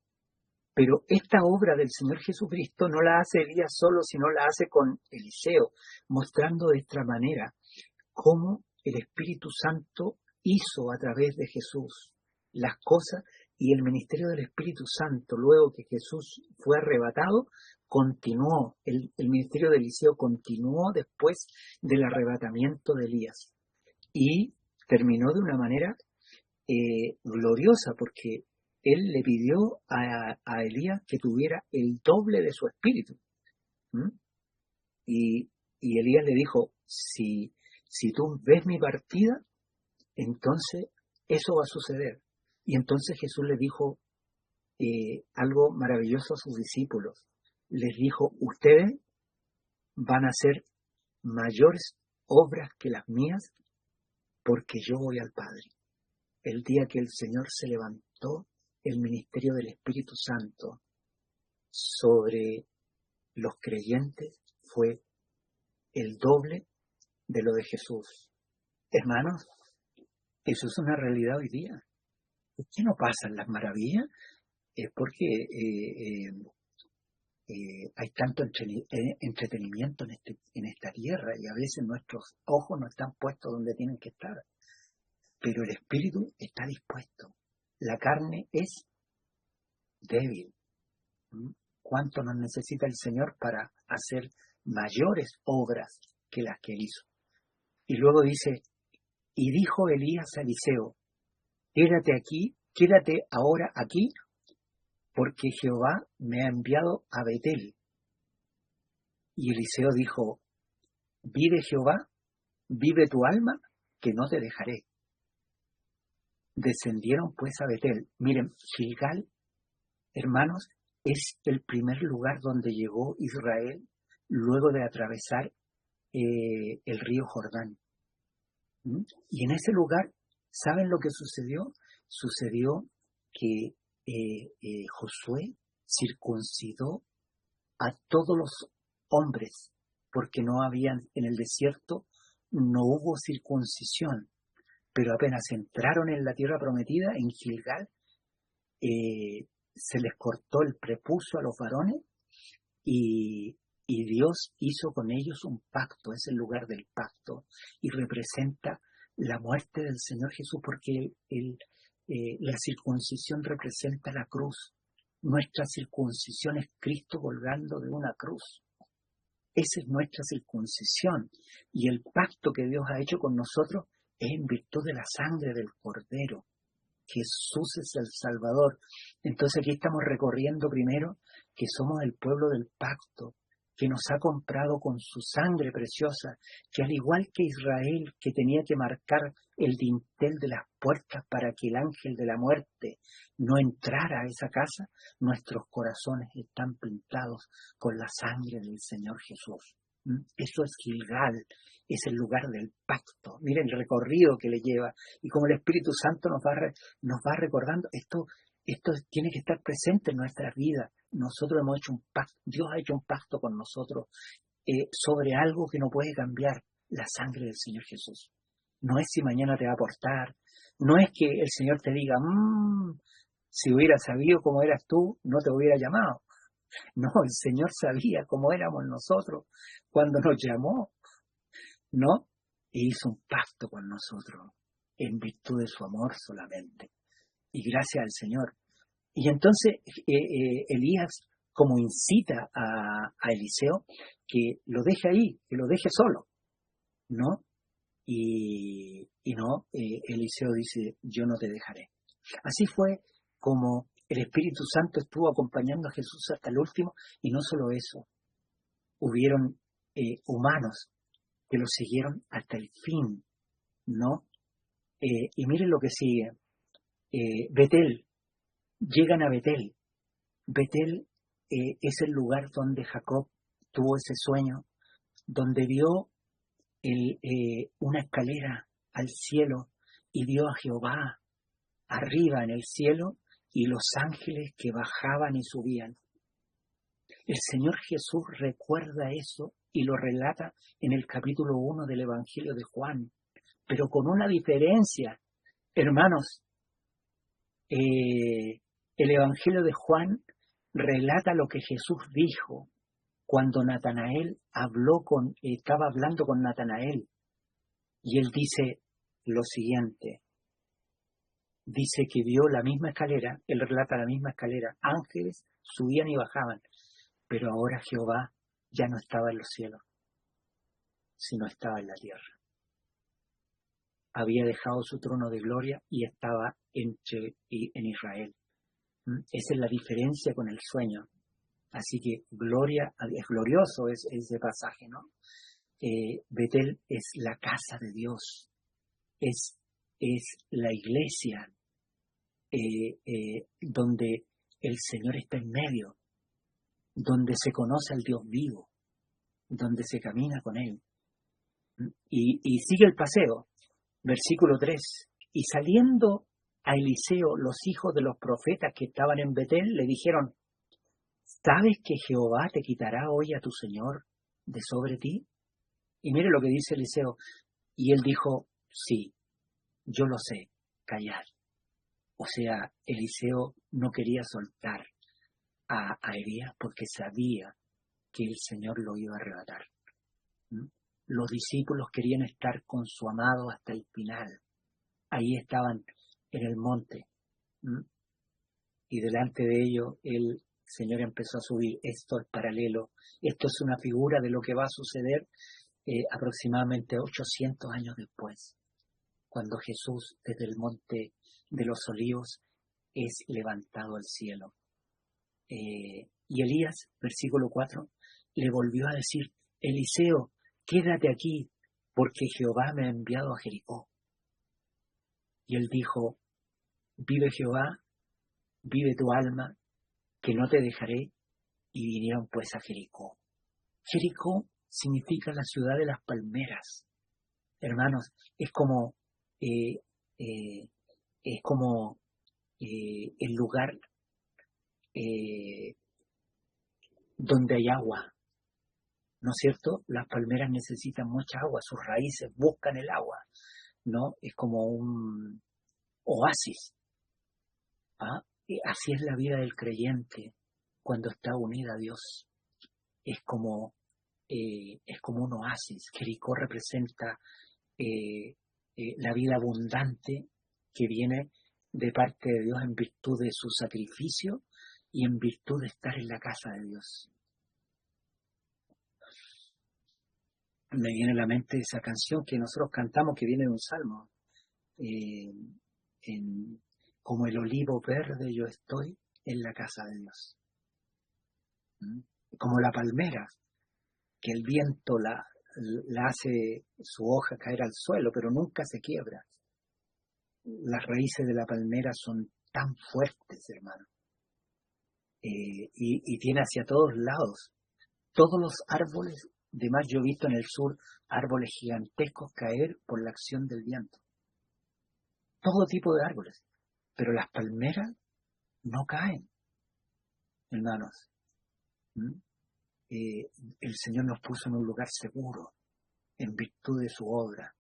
Pero esta obra del Señor Jesucristo no la hace Elías solo, sino la hace con Eliseo, mostrando de esta manera cómo el Espíritu Santo hizo a través de Jesús las cosas, y el ministerio del Espíritu Santo, luego que Jesús fue arrebatado, continuó, el ministerio de Eliseo continuó después del arrebatamiento de Elías, y terminó de una manera gloriosa, porque él le pidió a Elías que tuviera el doble de su espíritu. Y Elías le dijo, si tú ves mi partida, entonces eso va a suceder. Y entonces Jesús le dijo algo maravilloso a sus discípulos. les dijo, ustedes van a hacer mayores obras que las mías porque yo voy al Padre. El día que el Señor se levantó, el ministerio del Espíritu Santo sobre los creyentes fue el doble de lo de Jesús. Hermanos, eso es una realidad hoy día. ¿Por qué no pasan las maravillas? Es porque hay tanto entretenimiento en esta tierra y a veces nuestros ojos no están puestos donde tienen que estar. Pero el espíritu está dispuesto. La carne es débil. ¿Cuánto nos necesita el Señor para hacer mayores obras que las que hizo? Y luego dice, y dijo Elías a Eliseo, quédate ahora aquí, porque Jehová me ha enviado a Betel. Y Eliseo dijo, vive Jehová, vive tu alma, que no te dejaré. Descendieron pues a Betel. Miren, Gilgal, hermanos, es el primer lugar donde llegó Israel luego de atravesar el río Jordán. Y en ese lugar, ¿saben lo que sucedió? Sucedió que Josué circuncidó a todos los hombres, porque no habían, en el desierto no hubo circuncisión, pero apenas entraron en la tierra prometida, en Gilgal, se les cortó el prepucio a los varones y Dios hizo con ellos un pacto, es el lugar del pacto, y representa la muerte del Señor Jesús, porque la circuncisión representa la cruz. Nuestra circuncisión es Cristo colgando de una cruz. Esa es nuestra circuncisión. Y el pacto que Dios ha hecho con nosotros es en virtud de la sangre del Cordero. Jesús es el Salvador. Entonces aquí estamos recorriendo primero que somos el pueblo del pacto, que nos ha comprado con su sangre preciosa, que al igual que Israel, que tenía que marcar el dintel de las puertas para que el ángel de la muerte no entrara a esa casa, nuestros corazones están pintados con la sangre del Señor Jesús. Eso es Gilgal, es el lugar del pacto. Miren el recorrido que le lleva, y como el Espíritu Santo nos va recordando, esto tiene que estar presente en nuestra vida. Nosotros hemos hecho un pacto, Dios ha hecho un pacto con nosotros sobre algo que no puede cambiar, la sangre del Señor Jesús. No es si mañana te va a aportar, no es que el Señor te diga, si hubiera sabido cómo eras tú, no te hubiera llamado. No, el Señor sabía cómo éramos nosotros cuando nos llamó, ¿no? Y hizo un pacto con nosotros en virtud de su amor solamente. Y gracias al Señor. Y entonces Elías como incita a Eliseo que lo deje ahí, que lo deje solo, ¿no? Y no, Eliseo dice, yo no te dejaré. Así fue como el Espíritu Santo estuvo acompañando a Jesús hasta el último, y no solo eso, hubieron humanos que lo siguieron hasta el fin, ¿no? Y miren lo que sigue. Betel, llegan a Betel. Betel es el lugar donde Jacob tuvo ese sueño, donde vio una escalera al cielo y vio a Jehová arriba en el cielo y los ángeles que bajaban y subían. El Señor Jesús recuerda eso y lo relata en el capítulo 1 del Evangelio de Juan, pero con una diferencia. Hermanos, el Evangelio de Juan relata lo que Jesús dijo cuando Natanael estaba hablando con Natanael, y él dice lo siguiente, dice que vio la misma escalera, él relata la misma escalera, ángeles subían y bajaban, pero ahora Jehová ya no estaba en los cielos, sino estaba en la tierra. Había dejado su trono de gloria y estaba en Israel. Esa es la diferencia con el sueño. Así que es glorioso ese pasaje, ¿no? Betel es la casa de Dios, es la iglesia donde el Señor está en medio. donde se conoce al Dios vivo, donde se camina con Él. Y sigue el paseo, versículo 3. Y saliendo a Eliseo, los hijos de los profetas que estaban en Betel le dijeron: ¿sabes que Jehová te quitará hoy a tu señor de sobre ti? Y mire lo que dice Eliseo. Y él dijo: sí, yo lo sé, callad. O sea, Eliseo no quería soltar a Elías porque sabía que el Señor lo iba a arrebatar. Los discípulos querían estar con su amado hasta el final. Ahí estaban en el monte. Y delante de ellos el Señor empezó a subir. Esto es paralelo. Esto es una figura de lo que va a suceder aproximadamente 800 años después, cuando Jesús desde el monte de los Olivos es levantado al cielo. Y Elías, versículo 4, le volvió a decir: Eliseo, quédate aquí, porque Jehová me ha enviado a Jericó. Y él dijo: vive Jehová, vive tu alma, que no te dejaré. Y vinieron pues a Jericó. Jericó significa la ciudad de las palmeras. Hermanos, es como el lugar donde hay agua, ¿no es cierto? Las palmeras necesitan mucha agua, sus raíces buscan el agua, ¿no? Es como un oasis. Así es la vida del creyente cuando está unida a Dios. Es como un oasis. Jericó representa la vida abundante que viene de parte de Dios en virtud de su sacrificio y en virtud de estar en la casa de Dios. Me viene a la mente esa canción que nosotros cantamos, que viene de un salmo. Como el olivo verde yo estoy en la casa de Dios. Como la palmera, que el viento la hace su hoja caer al suelo, pero nunca se quiebra. Las raíces de la palmera son tan fuertes, hermano. Y tiene hacia todos lados. Todos los árboles, además yo he visto en el sur árboles gigantescos caer por la acción del viento. Todo tipo de árboles. Pero las palmeras no caen, hermanos. El Señor nos puso en un lugar seguro, en virtud de su obra.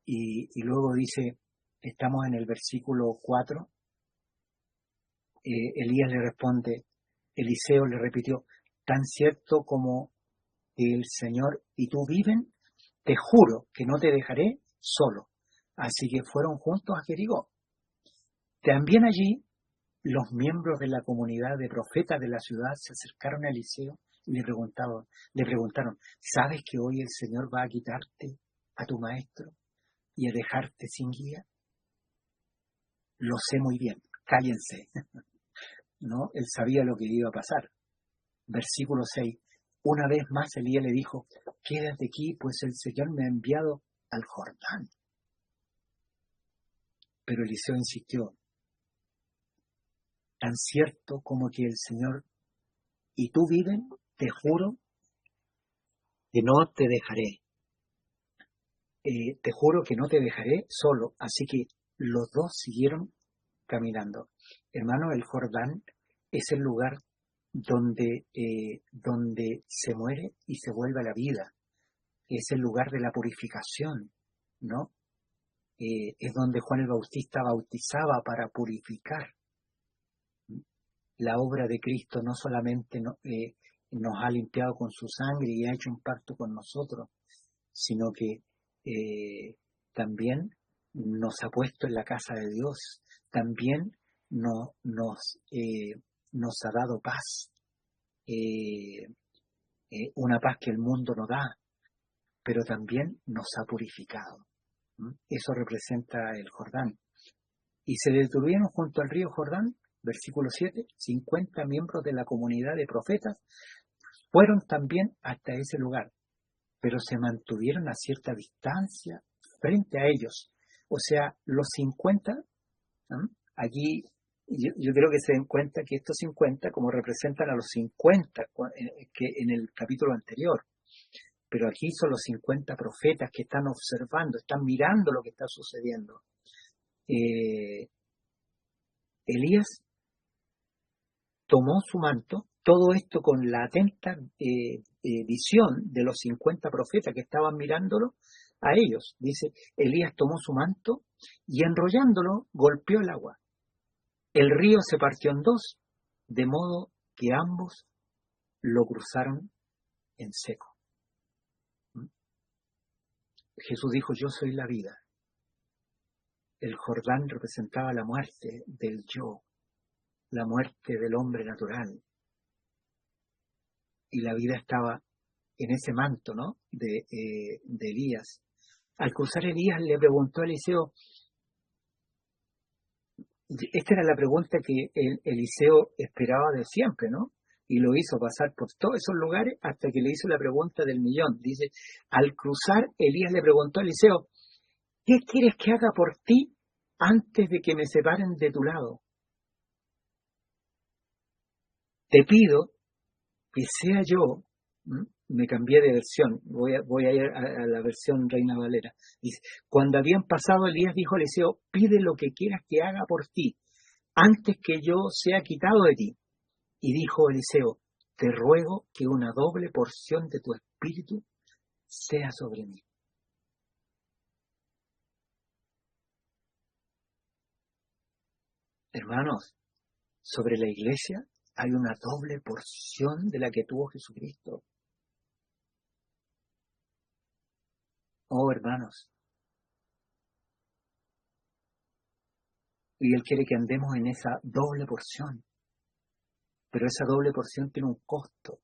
Y luego dice, estamos en el versículo 4, Elías le responde, Eliseo le repitió: tan cierto como el Señor y tú viven, te juro que no te dejaré solo. Así que fueron juntos a Jericó. También allí los miembros de la comunidad de profetas de la ciudad se acercaron a Eliseo y le preguntaron: ¿sabes que hoy el Señor va a quitarte a tu maestro y a dejarte sin guía? Lo sé muy bien, cállense. ¿No? Él sabía lo que iba a pasar. Versículo 6. Una vez más Elías le dijo: quédate aquí, pues el Señor me ha enviado al Jordán. Pero Eliseo insistió: tan cierto como que el Señor y tú viven, te juro que no te dejaré. Te juro que no te dejaré solo. Así que los dos siguieron caminando. Hermano, el Jordán es el lugar donde se muere y se vuelve a la vida. Es el lugar de la purificación, ¿no? Es donde Juan el Bautista bautizaba para purificar. La obra de Cristo no solamente nos ha limpiado con su sangre y ha hecho un pacto con nosotros, sino que también nos ha puesto en la casa de Dios, también nos ha dado paz, una paz que el mundo no da, pero también nos ha purificado. Eso representa el Jordán. Y se detuvieron junto al río Jordán, versículo 7, 50 miembros de la comunidad de profetas fueron también hasta ese lugar, pero se mantuvieron a cierta distancia frente a ellos. O sea, los 50, allí Yo creo que se den cuenta que estos 50 como representan a los 50 que en el capítulo anterior, pero aquí son los 50 profetas que están observando, están mirando lo que está sucediendo. Elías tomó su manto, todo esto con la atenta visión de los 50 profetas que estaban mirándolo a ellos. Dice, Elías tomó su manto y enrollándolo golpeó el agua. El río se partió en dos, de modo que ambos lo cruzaron en seco. Jesús dijo, yo soy la vida. El Jordán representaba la muerte del yo, la muerte del hombre natural. Y la vida estaba en ese manto, ¿no? de Elías. Al cruzar Elías le preguntó a Eliseo, esta era la pregunta que Eliseo esperaba de siempre, ¿no? Y lo hizo pasar por todos esos lugares hasta que le hizo la pregunta del millón. Dice, al cruzar, Elías le preguntó a Eliseo, ¿qué quieres que haga por ti antes de que me separen de tu lado? Te pido que sea yo, me cambié de versión, voy a ir a la versión Reina Valera. Dice, cuando habían pasado, Elías dijo a Eliseo, pide lo que quieras que haga por ti, antes que yo sea quitado de ti. Y dijo Eliseo, te ruego que una doble porción de tu espíritu sea sobre mí. Hermanos, sobre la iglesia hay una doble porción de la que tuvo Jesucristo. Oh, hermanos. Y Él quiere que andemos en esa doble porción. Pero esa doble porción tiene un costo.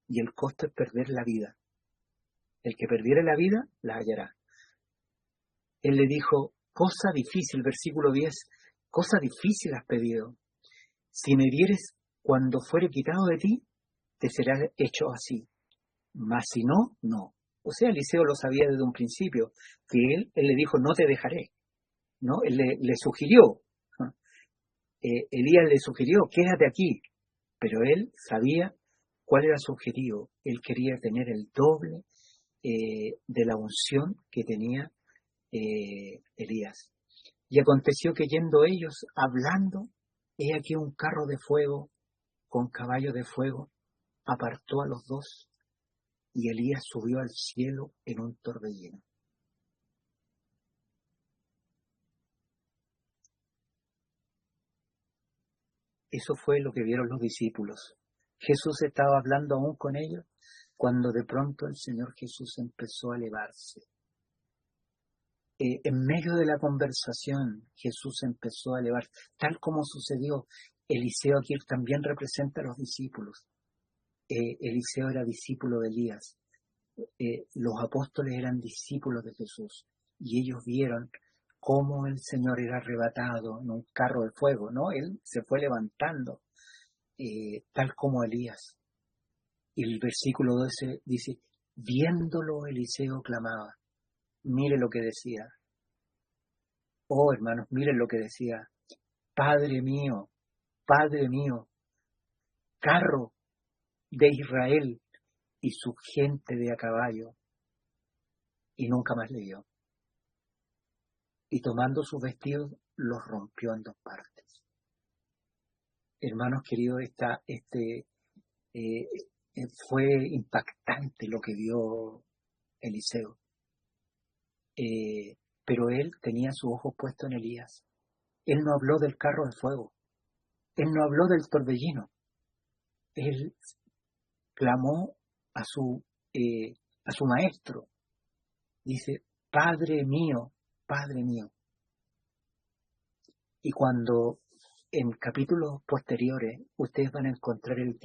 Y el costo es perder la vida. El que perdiere la vida, la hallará. Él le dijo, cosa difícil, versículo 10, cosa difícil has pedido. Si me vieres cuando fuere quitado de ti, te será hecho así. Mas si no, no. O sea, Eliseo lo sabía desde un principio, que él le dijo, no te dejaré. ¿No? Él le sugirió, Elías le sugirió, quédate aquí. Pero él sabía cuál era su objetivo. Él quería tener el doble de la unción que tenía Elías. Y aconteció que yendo ellos hablando, he aquí un carro de fuego con caballo de fuego apartó a los dos y Elías subió al cielo en un torbellino. Eso fue lo que vieron los discípulos. Jesús estaba hablando aún con ellos cuando de pronto el Señor Jesús empezó a elevarse. En medio de la conversación, Jesús empezó a elevarse, tal como sucedió. Eliseo aquí también representa a los discípulos. Eliseo era discípulo de Elías. Los apóstoles eran discípulos de Jesús y ellos vieron cómo el Señor era arrebatado en un carro de fuego, ¿no? Él se fue levantando, tal como Elías. Y el versículo 12 dice, viéndolo Eliseo clamaba. Mire lo que decía. Oh, hermanos, miren lo que decía. Padre mío, carro de Israel y su gente de a caballo. Y nunca más le vio. Y tomando sus vestidos, los rompió en dos partes. Hermanos queridos, fue impactante lo que vio Eliseo. Pero él tenía sus ojos puestos en Elías. Él no habló del carro de fuego. Él no habló del torbellino. Él clamó a su maestro. Dice, Padre mío, Padre mío. Y cuando en capítulos posteriores ustedes van a encontrar el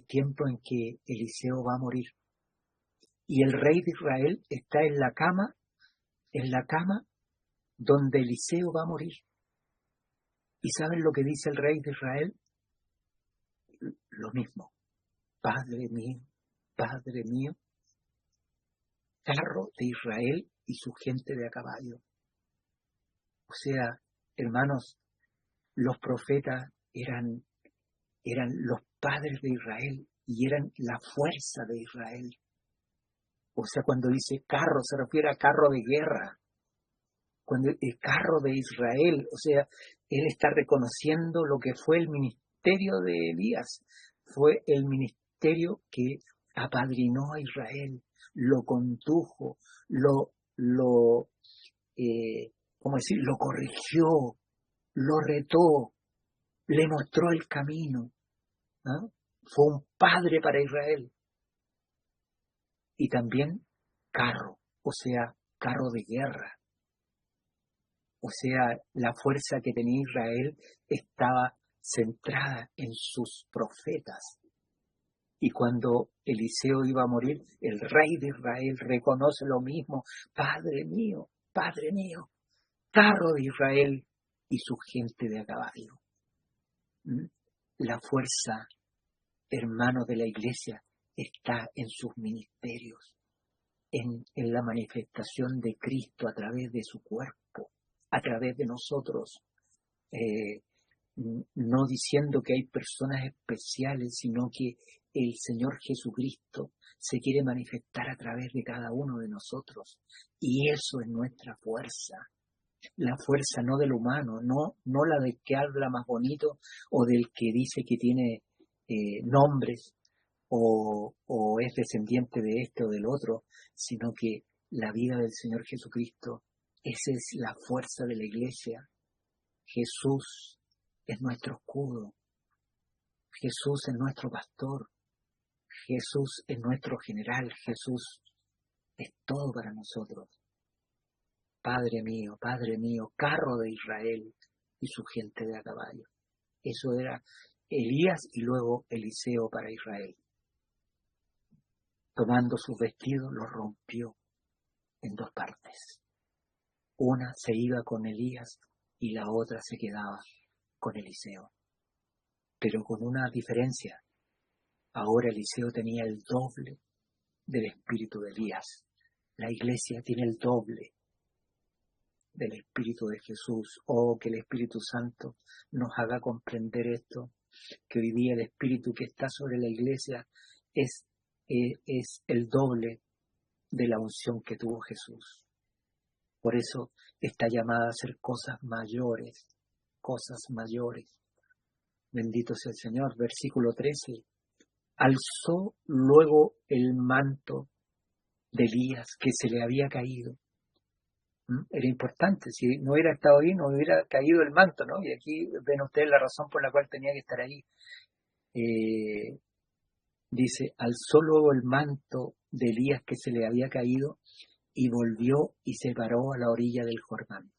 tiempo en que Eliseo va a morir. Y el rey de Israel está en la cama donde Eliseo va a morir. ¿Y saben lo que dice el rey de Israel? Lo mismo. Padre mío, carro de Israel y su gente de a caballo. O sea, hermanos, Los profetas eran los padres de Israel y eran la fuerza de Israel. O sea, cuando dice carro, se refiere a carro de guerra. Cuando el carro de Israel, o sea, él está reconociendo lo que fue el ministerio de Elías. Fue el ministerio que apadrinó a Israel, lo condujo, ¿cómo decir? Lo corrigió, lo retó, le mostró el camino. ¿Ah? Fue un padre para Israel. Y también carro, o sea, carro de guerra. O sea, la fuerza que tenía Israel estaba centrada en sus profetas. Y cuando Eliseo iba a morir, el rey de Israel reconoce lo mismo: Padre mío, carro de Israel y su gente de a caballo. La fuerza, hermanos de la iglesia, está en sus ministerios, en la manifestación de Cristo a través de su cuerpo, a través de nosotros, no diciendo que hay personas especiales, sino que el Señor Jesucristo se quiere manifestar a través de cada uno de nosotros, y eso es nuestra fuerza. La fuerza no del humano, no la del que habla más bonito o del que dice que tiene nombres o es descendiente de este o del otro, sino que la vida del Señor Jesucristo, esa es la fuerza de la iglesia. Jesús es nuestro escudo, Jesús es nuestro pastor, Jesús es nuestro general, Jesús es todo para nosotros. Padre mío, carro de Israel y su gente de a caballo. Eso era Elías y luego Eliseo para Israel. Tomando sus vestidos, los rompió en dos partes. Una se iba con Elías y la otra se quedaba con Eliseo. Pero con una diferencia. Ahora Eliseo tenía el doble del espíritu de Elías. La iglesia tiene el doble del Espíritu de Jesús. Oh, que el Espíritu Santo nos haga comprender esto, que hoy día el Espíritu que está sobre la iglesia es el doble de la unción que tuvo Jesús. Por eso está llamada a hacer cosas mayores. Bendito sea el Señor. Versículo 13. Alzó luego el manto de Elías que se le había caído. Era importante, si no hubiera estado ahí no hubiera caído el manto, ¿no? Y aquí ven ustedes la razón por la cual tenía que estar ahí. Dice, alzó luego el manto de Elías que se le había caído y volvió y se paró a la orilla del Jordán.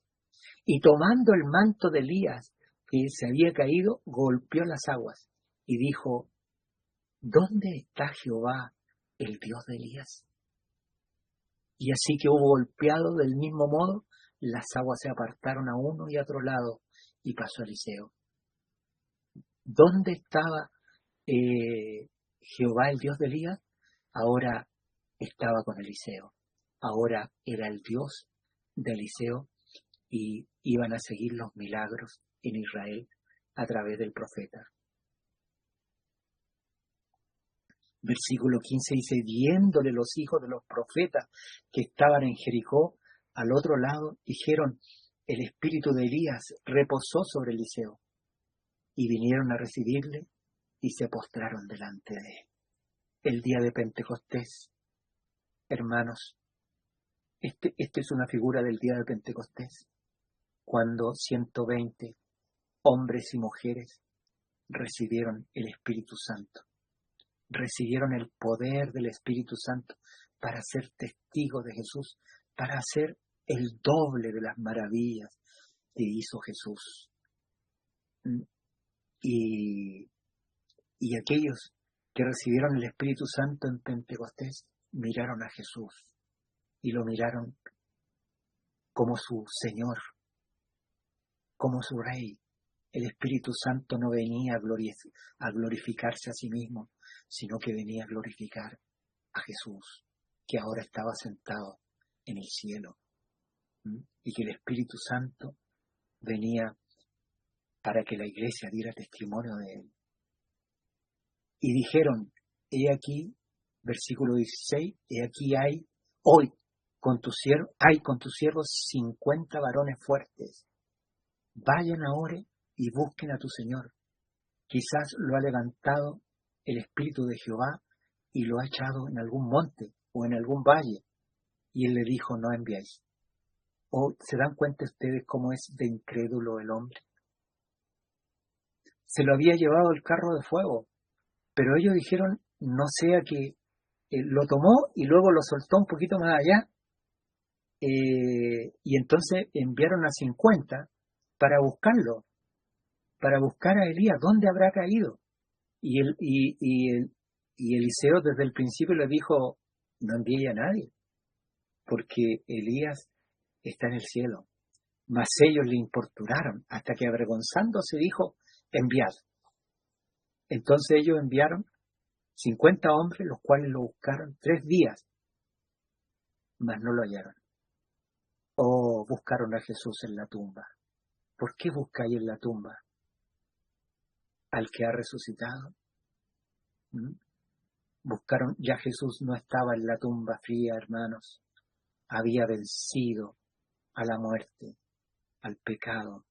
Y tomando el manto de Elías que se había caído, golpeó las aguas y dijo, ¿dónde está Jehová, el Dios de Elías? Y así que hubo golpeado del mismo modo, las aguas se apartaron a uno y a otro lado, y pasó Eliseo. ¿Dónde estaba Jehová, el Dios de Elías? Ahora estaba con Eliseo. Ahora era el Dios de Eliseo y iban a seguir los milagros en Israel a través del profeta. Versículo 15 dice, viéndole los hijos de los profetas que estaban en Jericó, al otro lado, dijeron, el espíritu de Elías reposó sobre Eliseo. Y vinieron a recibirle y se postraron delante de él. El día de Pentecostés, hermanos, este es una figura del día de Pentecostés, cuando 120 hombres y mujeres recibieron el Espíritu Santo. Recibieron el poder del Espíritu Santo para ser testigos de Jesús, para hacer el doble de las maravillas que hizo Jesús. Y aquellos que recibieron el Espíritu Santo en Pentecostés miraron a Jesús y lo miraron como su Señor, como su Rey. El Espíritu Santo no venía a glorificarse a sí mismo, sino que venía a glorificar a Jesús, que ahora estaba sentado en el cielo. Y que el Espíritu Santo venía para que la iglesia diera testimonio de él. Y dijeron, he aquí, versículo 16, he aquí hay con tus siervos 50 varones fuertes. Vayan ahora y busquen a tu Señor. Quizás lo ha levantado el Espíritu de Jehová y lo ha echado en algún monte o en algún valle. Y él le dijo, no enviáis. ¿Se dan cuenta ustedes cómo es de incrédulo el hombre? Se lo había llevado el carro de fuego, pero ellos dijeron, no sea que lo tomó y luego lo soltó un poquito más allá, y entonces enviaron a 50 para buscarlo, para buscar a Elías, ¿dónde habrá caído? Y Eliseo desde el principio le dijo, no envíe a nadie, porque Elías está en el cielo. Mas ellos le importunaron, hasta que avergonzándose dijo, enviad. Entonces ellos enviaron 50 hombres, los cuales lo buscaron 3 días, mas no lo hallaron. Buscaron a Jesús en la tumba. ¿Por qué buscáis en la tumba al que ha resucitado? Buscaron, ya Jesús no estaba en la tumba fría, hermanos. Había vencido a la muerte, al pecado.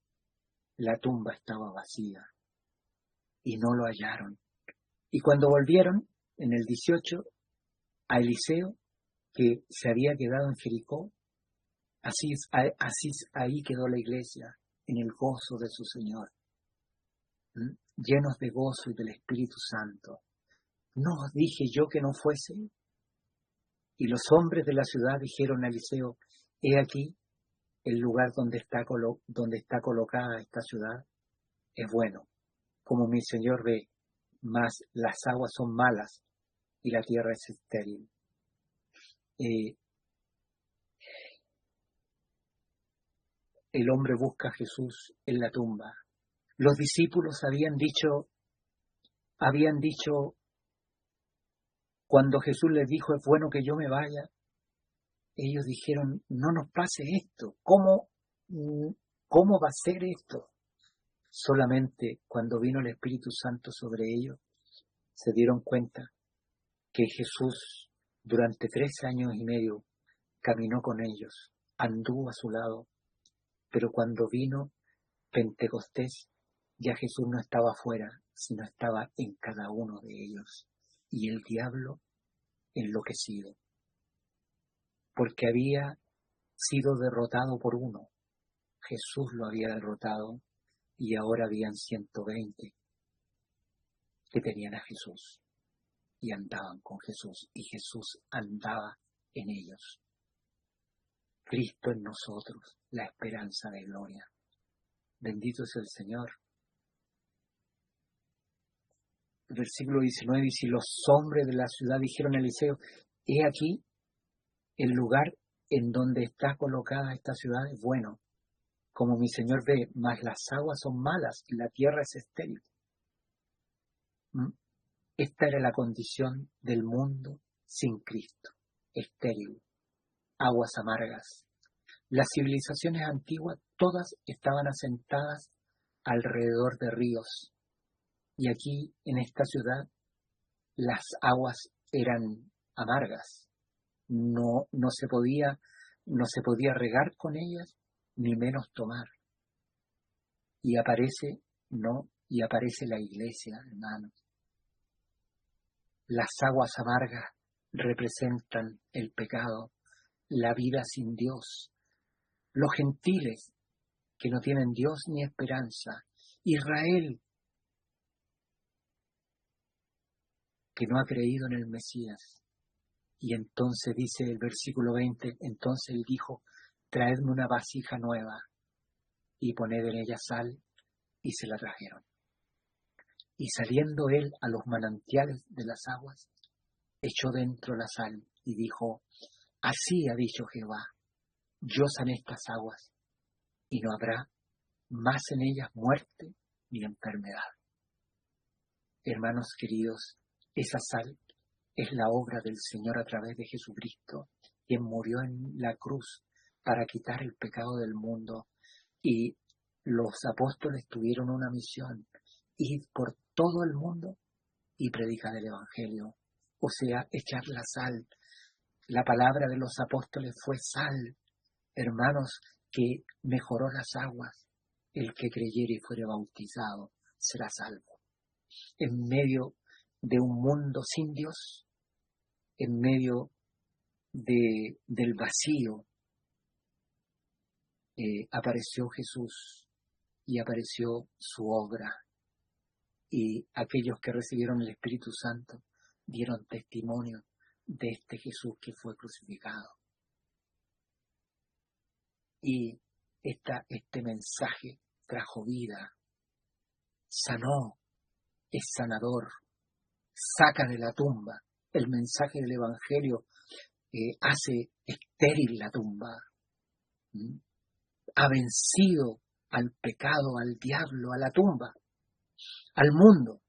La tumba estaba vacía y no lo hallaron. Y cuando volvieron, en el 18, a Eliseo, que se había quedado en Jericó, así ahí quedó la iglesia, en el gozo de su Señor, llenos de gozo y del Espíritu Santo. ¿No os dije yo que no fuese? Y los hombres de la ciudad dijeron a Eliseo, he aquí el lugar donde está colocada esta ciudad es bueno, como mi Señor ve, mas las aguas son malas y la tierra es estéril. El hombre busca a Jesús en la tumba. Los discípulos habían dicho, cuando Jesús les dijo, es bueno que yo me vaya, ellos dijeron, no nos pase esto. ¿Cómo va a ser esto? Solamente cuando vino el Espíritu Santo sobre ellos, se dieron cuenta que Jesús durante 3 años y medio caminó con ellos, anduvo a su lado, pero cuando vino Pentecostés, ya Jesús no estaba afuera, sino estaba en cada uno de ellos. Y el diablo enloquecido, porque había sido derrotado por uno. Jesús lo había derrotado y ahora habían 120 que tenían a Jesús y andaban con Jesús y Jesús andaba en ellos. Cristo en nosotros, la esperanza de gloria. Bendito es el Señor. El versículo 19 dice, los hombres de la ciudad dijeron a Eliseo, he aquí el lugar en donde está colocada esta ciudad es bueno, como mi Señor ve, mas las aguas son malas y la tierra es estéril. Esta era la condición del mundo sin Cristo, estéril, aguas amargas. Las civilizaciones antiguas todas estaban asentadas alrededor de ríos, y aquí en esta ciudad las aguas eran amargas. No se podía regar con ellas, ni menos tomar. Y aparece la iglesia, hermanos. Las aguas amargas representan el pecado, la vida sin Dios, los gentiles que no tienen Dios ni esperanza, Israel que no ha creído en el Mesías. Y entonces dice el versículo 20, entonces él dijo, traedme una vasija nueva y poned en ella sal, y se la trajeron. Y saliendo él a los manantiales de las aguas, echó dentro la sal y dijo, así ha dicho Jehová, yo sané estas aguas, y no habrá más en ellas muerte ni enfermedad. Hermanos queridos, esa sal es la obra del Señor a través de Jesucristo, quien murió en la cruz para quitar el pecado del mundo y los apóstoles tuvieron una misión: ir por todo el mundo y predicar el Evangelio, o sea, echar la sal. La palabra de los apóstoles fue sal, hermanos, que mejoró las aguas. El que creyere y fuere bautizado será salvo. En medio de un mundo sin Dios, en medio del vacío, apareció Jesús y apareció su obra. Y aquellos que recibieron el Espíritu Santo dieron testimonio de este Jesús que fue crucificado. Y este mensaje trajo vida, sanó, es sanador, saca de la tumba. El mensaje del Evangelio hace estéril la tumba. Ha vencido al pecado, al diablo, a la tumba, al mundo.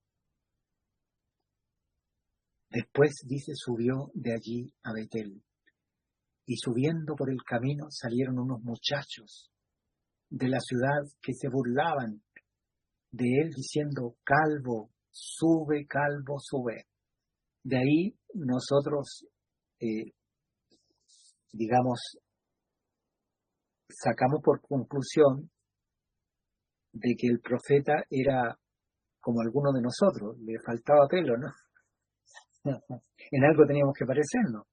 Después dice, subió de allí a Betel. Y subiendo por el camino salieron unos muchachos de la ciudad que se burlaban de él diciendo, calvo, sube, calvo, sube. De ahí nosotros, sacamos por conclusión de que el profeta era como alguno de nosotros, le faltaba pelo, ¿no? En algo teníamos que parecernos.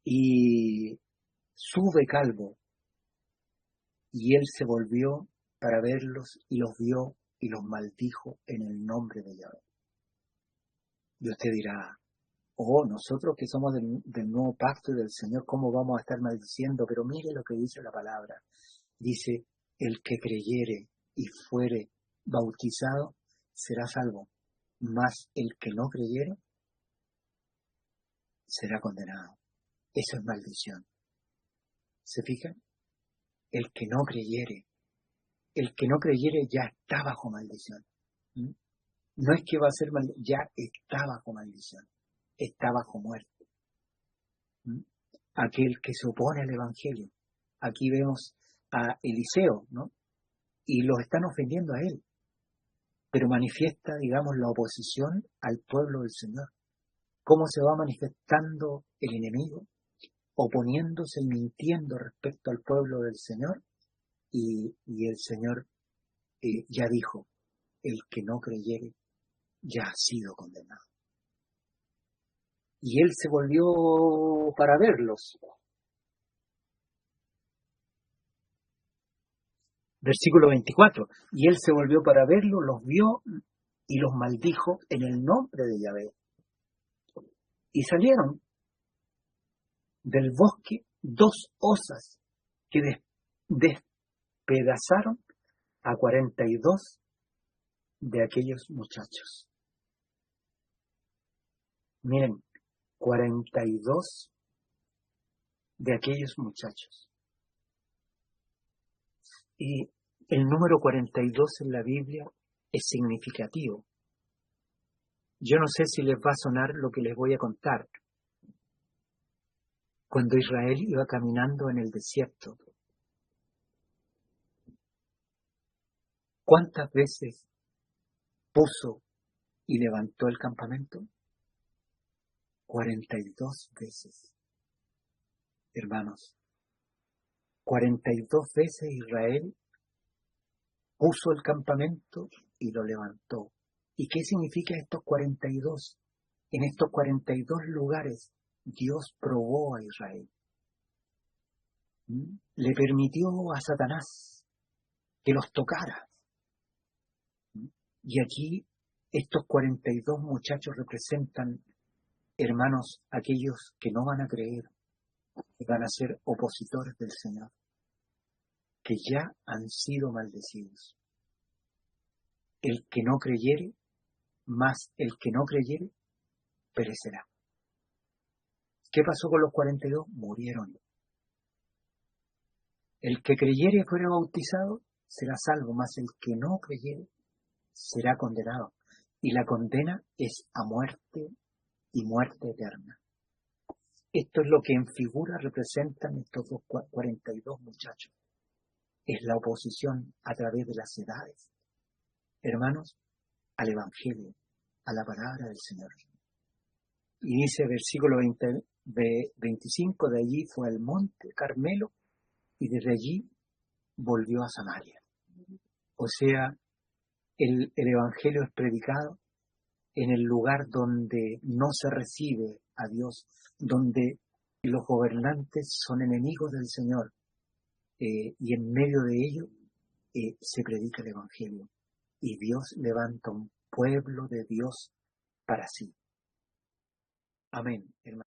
Y sube calvo, y él se volvió para verlos y los vio y los maldijo en el nombre de Yahvé. Y usted dirá, nosotros que somos del nuevo pacto y del Señor, ¿cómo vamos a estar maldiciendo? Pero mire lo que dice la palabra. Dice, el que creyere y fuere bautizado será salvo, mas el que no creyere será condenado. Eso es maldición. ¿Se fijan? El que no creyere ya está bajo maldición. No es que va a ser maldición, ya está bajo maldición, está bajo muerte. Aquel que se opone al Evangelio. Aquí vemos a Eliseo, ¿no? Y los están ofendiendo a él, pero manifiesta, la oposición al pueblo del Señor. ¿Cómo se va manifestando el enemigo? Oponiéndose y mintiendo respecto al pueblo del Señor, y el Señor ya dijo, el que no creyere ya ha sido condenado. Y él se volvió para verlos. Versículo 24. Y él se volvió para verlos, los vio y los maldijo en el nombre de Yahvé. Y salieron del bosque 2 osas que despedazaron a 42 de aquellos muchachos. Miren, 42 de aquellos muchachos. Y el número 42 en la Biblia es significativo. Yo no sé si les va a sonar lo que les voy a contar. Cuando Israel iba caminando en el desierto, ¿cuántas veces puso y levantó el campamento? 42 veces. Hermanos, 42 veces Israel puso el campamento y lo levantó. ¿Y qué significa estos 42? En estos 42 lugares Dios probó a Israel. Le permitió a Satanás que los tocara. Y aquí estos 42 muchachos representan, hermanos, aquellos que no van a creer, que van a ser opositores del Señor, que ya han sido maldecidos. El que no creyere, más el que no creyere, perecerá. ¿Qué pasó con los 42? Murieron. El que creyere y fuera bautizado será salvo, mas el que no creyere será condenado. Y la condena es a muerte y muerte eterna. Esto es lo que en figura representan estos 42 muchachos. Es la oposición a través de las edades, hermanos, al Evangelio, a la palabra del Señor. Y dice versículo 25, de allí fue al monte Carmelo y desde allí volvió a Samaria. O sea, el Evangelio es predicado en el lugar donde no se recibe a Dios, donde los gobernantes son enemigos del Señor, y en medio de ello se predica el Evangelio y Dios levanta un pueblo de Dios para sí. Amén, hermano.